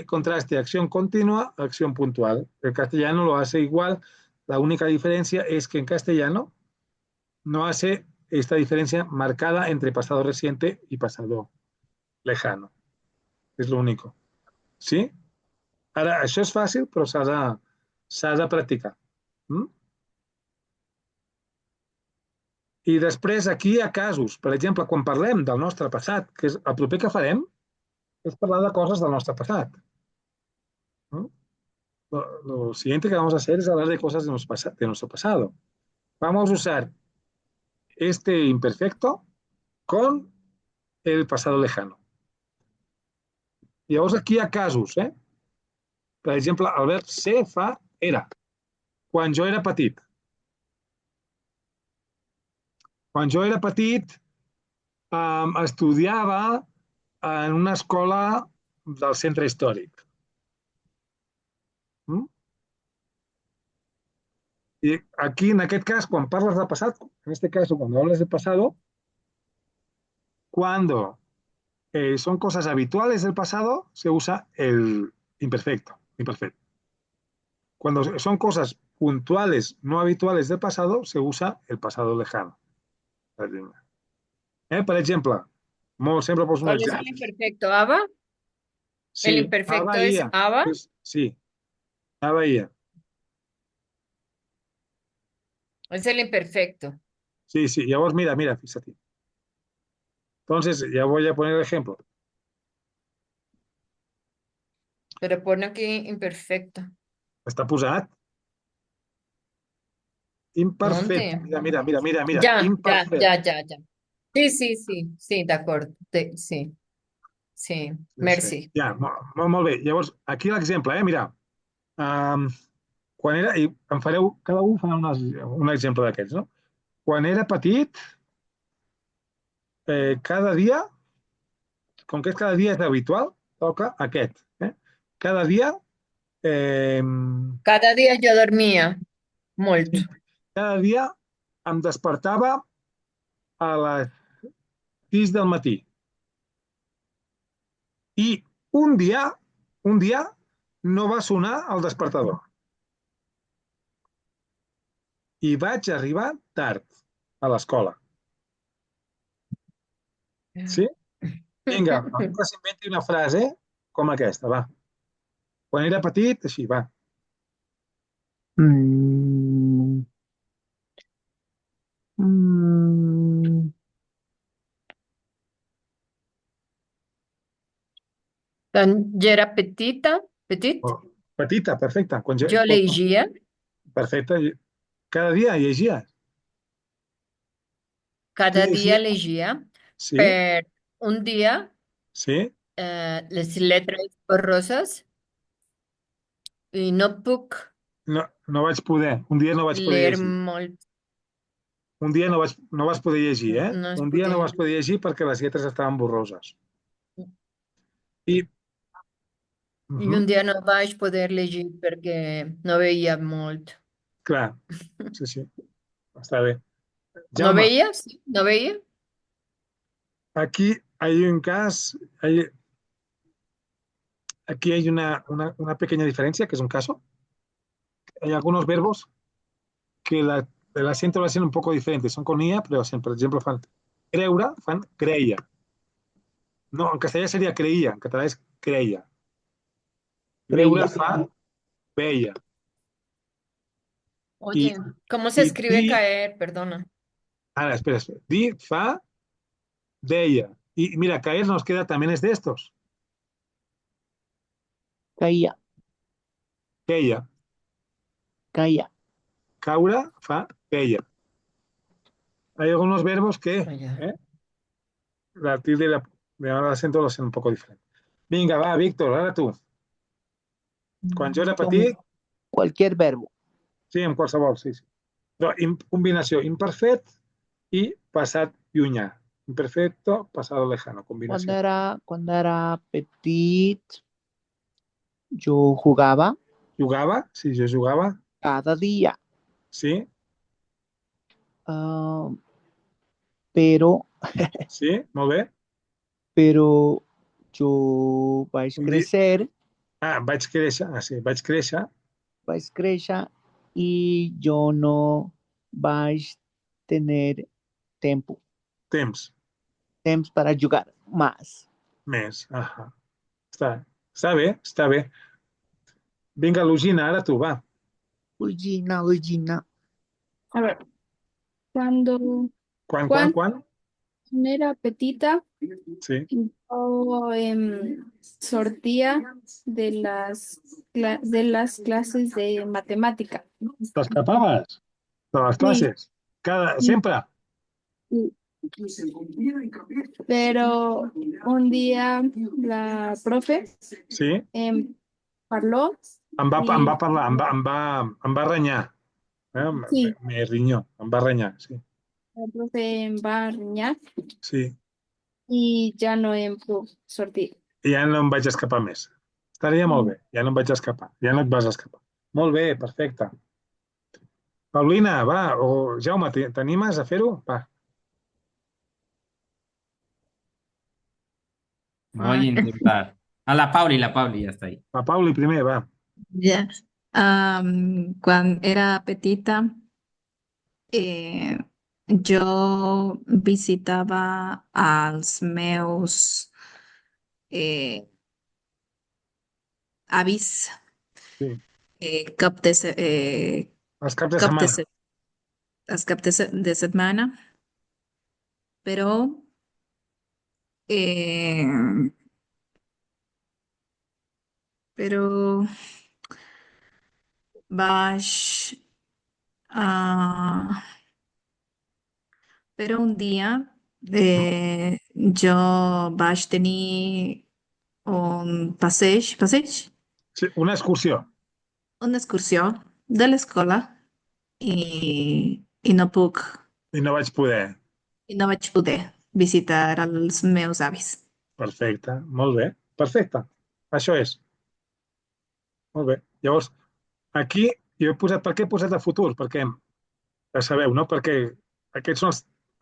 Speaker 1: Contraste, acción continua, acción puntual. El castellano lo hace igual. La única diferencia es que en castellano no hace esta diferencia marcada entre pasado reciente y pasado lejano. És l'únic. Sí? Ara, això és fàcil, però s'ha de practicar. I després aquí hi ha casos. Per exemple, quan parlem del nostre passat, que és el proper que farem, es parlar de cosas del nostre passat. Lo siguiente que vamos a hacer es hablar de cosas de nuestro pasado. Vamos a usar este imperfecto con el pasado lejano. Llavors aquí hi ha casos. Per exemple, el verb ser fa era. Quan jo era petit. Quan jo era petit, estudiava en una escola del centre històric. Y aquí, en aquest cas, quan parles de passat, en este caso, cuando hablas de pasado, cuando son cosas habituales del pasado, se usa el imperfecto. Cuando son cosas puntuales, no habituales del pasado, se usa el pasado lejano. Per exemple, sempre poso un exemple.
Speaker 2: ¿Cuál es el imperfecto? ¿Aba?
Speaker 1: Sí,
Speaker 2: ¿El imperfecto es aba?
Speaker 1: Sí, aba ia.
Speaker 2: Es el imperfecto.
Speaker 1: Sí, sí. Llavors, mira, fíjate. Entonces, ya voy a poner el ejemplo.
Speaker 2: Pero pone aquí imperfecto.
Speaker 1: Està posat. Imperfecte.
Speaker 2: ¿Dónde?
Speaker 1: Mira.
Speaker 2: Ya, ya,
Speaker 1: Imperfecte.
Speaker 2: ya, ya, ya. Sí, sí, sí, sí, de acuerdo. Sí, sí.
Speaker 1: Sí.
Speaker 2: Merci.
Speaker 1: Ja, molt bé. Llavors, aquí l'exemple, mira. Um, quan era, i em fareu, cada un farà un exemple d'aquests, no? Quan era petit, cada dia, com que és cada dia és habitual, toca aquest. Cada dia, eh,
Speaker 2: Cada día yo dormía
Speaker 1: sí,
Speaker 2: mucho.
Speaker 1: cada dia em despertava a les 6 del matí. I un dia no va sonar el despertador. I vaig arribar tard a l'escola. Sí? Vinga, algú que s'inventi una frase com aquesta, va. Quan era petit, així, va.
Speaker 4: Mm, mm,
Speaker 2: Cuando yo era petita, petit,
Speaker 1: Oh, petita, perfecte.
Speaker 2: yo leía,
Speaker 1: Perfecte. Cada dia llegies. Què
Speaker 2: cada día
Speaker 1: llegies?
Speaker 2: leía,
Speaker 1: Sí,
Speaker 2: pero un día
Speaker 1: sí.
Speaker 2: les letras borrosas y no puc
Speaker 1: No, no vaig poder. Un dia no vaig poder
Speaker 2: leer
Speaker 1: llegir.
Speaker 2: molt.
Speaker 1: Un dia no vas poder llegir, eh?
Speaker 2: No es
Speaker 1: Un dia no
Speaker 2: podia.
Speaker 1: vas poder llegir perquè les lletres estaven borroses. I,
Speaker 2: Y un día no vaig poder llegir porque no veía molt.
Speaker 1: clar, sí. Està bé.
Speaker 2: ¿No
Speaker 1: Jaume,
Speaker 2: veías? ¿No veía?
Speaker 1: aquí hay un caso, aquí hay una pequeña diferencia, que es un caso. Hay algunos verbos que el acento lo hacen un poco diferente. Son con IA, pero por ejemplo, fan creure, fan creia. No, en castellà seria creia, en català és creia. Creure
Speaker 4: creía.
Speaker 1: fa veia.
Speaker 2: Oye, ¿cómo se
Speaker 1: I
Speaker 2: escribe
Speaker 1: dir,
Speaker 2: caer? Perdona.
Speaker 1: ara, espera, dir fa deia. Y mira, caer nos queda también es de estos.
Speaker 4: Caía,
Speaker 1: Queia.
Speaker 4: caía.
Speaker 1: Caure fa queia. Hay algunos verbos que
Speaker 2: Vaya.
Speaker 1: la tilde y el acento lo hacen un poco diferente. Vinga, va, Víctor, ara tu. Quan jo era
Speaker 4: Con
Speaker 1: petit,
Speaker 4: cualquier verbo.
Speaker 1: sí, en qualsevol, sí. Però combinació imperfet i passat llunyà. Imperfecto, pasado lejano, combinació.
Speaker 4: Cuando era petit, yo jugaba
Speaker 1: Jugava, sí, jo jugava,
Speaker 4: cada día.
Speaker 1: sí,
Speaker 4: Ah, pero,
Speaker 1: sí, molt bé.
Speaker 4: pero yo vais a
Speaker 1: Un dia,
Speaker 4: crecer,
Speaker 1: vaig créixer, sí, vaig créixer,
Speaker 4: vais a crecer y yo no vais a tener tiempo,
Speaker 1: temps,
Speaker 4: tiempo para jugar más.
Speaker 1: més. Està bé, està bé. Vinga, Lugina, ara tu, va.
Speaker 4: Ugina, Ugina.
Speaker 6: A ver, cuando,
Speaker 1: Quan?
Speaker 6: cuando era petita,
Speaker 1: Sí.
Speaker 6: yo sortía de las clases de matemática.
Speaker 1: T'escapaves de les
Speaker 6: Sí,
Speaker 1: classes? Sempre?
Speaker 6: sí. Pero un día la profe
Speaker 1: Sí.
Speaker 6: parló
Speaker 1: Em va
Speaker 6: y
Speaker 1: parlar, em va renyar.
Speaker 6: sí,
Speaker 1: Me rinyó, em va renyar, sí.
Speaker 6: la profe va a reñar
Speaker 1: Sí.
Speaker 6: y ya no puedo sortir.
Speaker 1: I ja no em vaig escapar més. Estaria molt bé, ja no em vaig escapar, ja no et vas escapar. Molt bé, perfecte. Paulina, va, o Jaume, t'animes a fer-ho? Va.
Speaker 3: Voy a intentar. A la Pauli ya está ahí.
Speaker 1: La Pauli primer, va.
Speaker 5: Ya. Cuando era petita, eh, jo visitava els meus eh, avis
Speaker 1: Sí.
Speaker 5: cap de,
Speaker 1: Els caps de
Speaker 5: cap de
Speaker 1: setmana.
Speaker 5: els caps de setmana, però eh, però vaig a però un dia jo vaig tenir un passeig,
Speaker 1: Sí, una excursió.
Speaker 5: una excursió de l'escola i no puc,
Speaker 1: I no vaig poder.
Speaker 5: i no vaig poder visitar els meus avis.
Speaker 1: Perfecte, molt bé. Perfecte. Això és. Molt bé. Llavors, aquí jo he posat... Per què he posat el futur? Perquè, ja sabeu, no? Perquè aquests són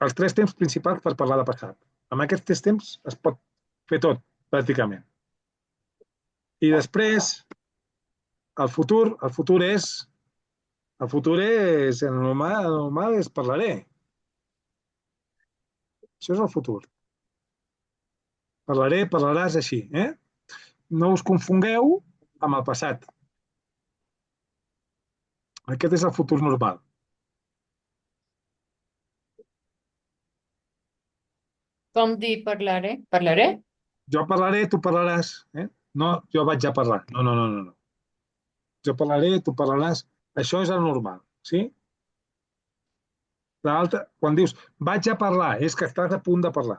Speaker 1: els tres temps principals per parlar de passat. Amb aquests tres temps es pot fer tot, pràcticament. I després, el futur és... El futur és... El normal és parlaré. Això és el futur. Parlaré, parlaràs així, eh? No us confongueu amb el passat. Aquest és el futur normal.
Speaker 2: Com dir parlaré? Parlaré?
Speaker 1: Jo parlaré, tu parlaràs. No, jo vaig a parlar. No, no, no, no, no. Jo parlaré, tu parlaràs. Això és el normal, sí? L'altre, quan dius vaig a parlar, és que estàs a punt de parlar.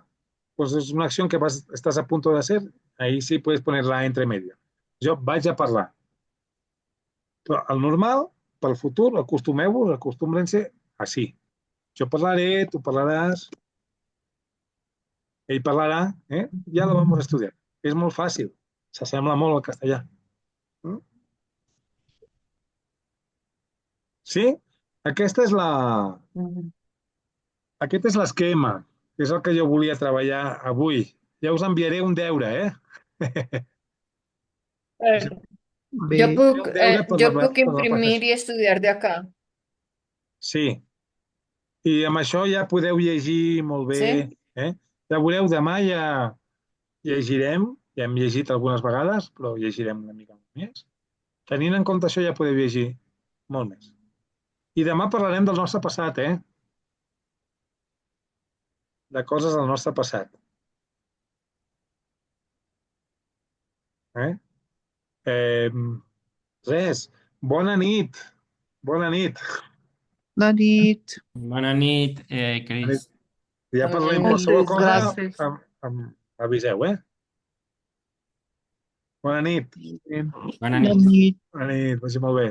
Speaker 1: Pues és una acció que estás a punto de hacer, ahí sí puedes ponerla entre medio. Jo vaig a parlar. Però el normal, pel futur, acostumeu-vos, acostúmbrense així. Jo parlaré, tu parlaràs, ell parlarà, ja la vamos a estudiar. És molt fàcil, s'assembla molt al castellà. Sí? Aquesta és Aquest és l'esquema, que és el que jo volia treballar avui. Ja us enviaré un deure,
Speaker 2: Yo
Speaker 4: Ve,
Speaker 2: puc,
Speaker 1: Un deure per
Speaker 2: yo
Speaker 1: la,
Speaker 2: puc
Speaker 1: per la
Speaker 2: imprimir y estudiar de acá.
Speaker 1: Sí, i amb això ja podeu llegir molt bé.
Speaker 2: Sí?
Speaker 1: Ja veureu, demà ja llegirem, ja hem llegit algunes vegades, però llegirem una mica més. Tenint en compte això ja podeu llegir molt més. I demà parlarem del nostre passat, de coses del nostre passat. Eh? Eh, res, bona nit. Bona nit.
Speaker 4: la nit.
Speaker 3: Bona nit, Cris.
Speaker 1: Ja parlem qualsevol cosa, aviseu, Bona nit.
Speaker 4: Bona
Speaker 3: Bona nit.
Speaker 4: nit.
Speaker 1: Bona nit, vagi molt bé.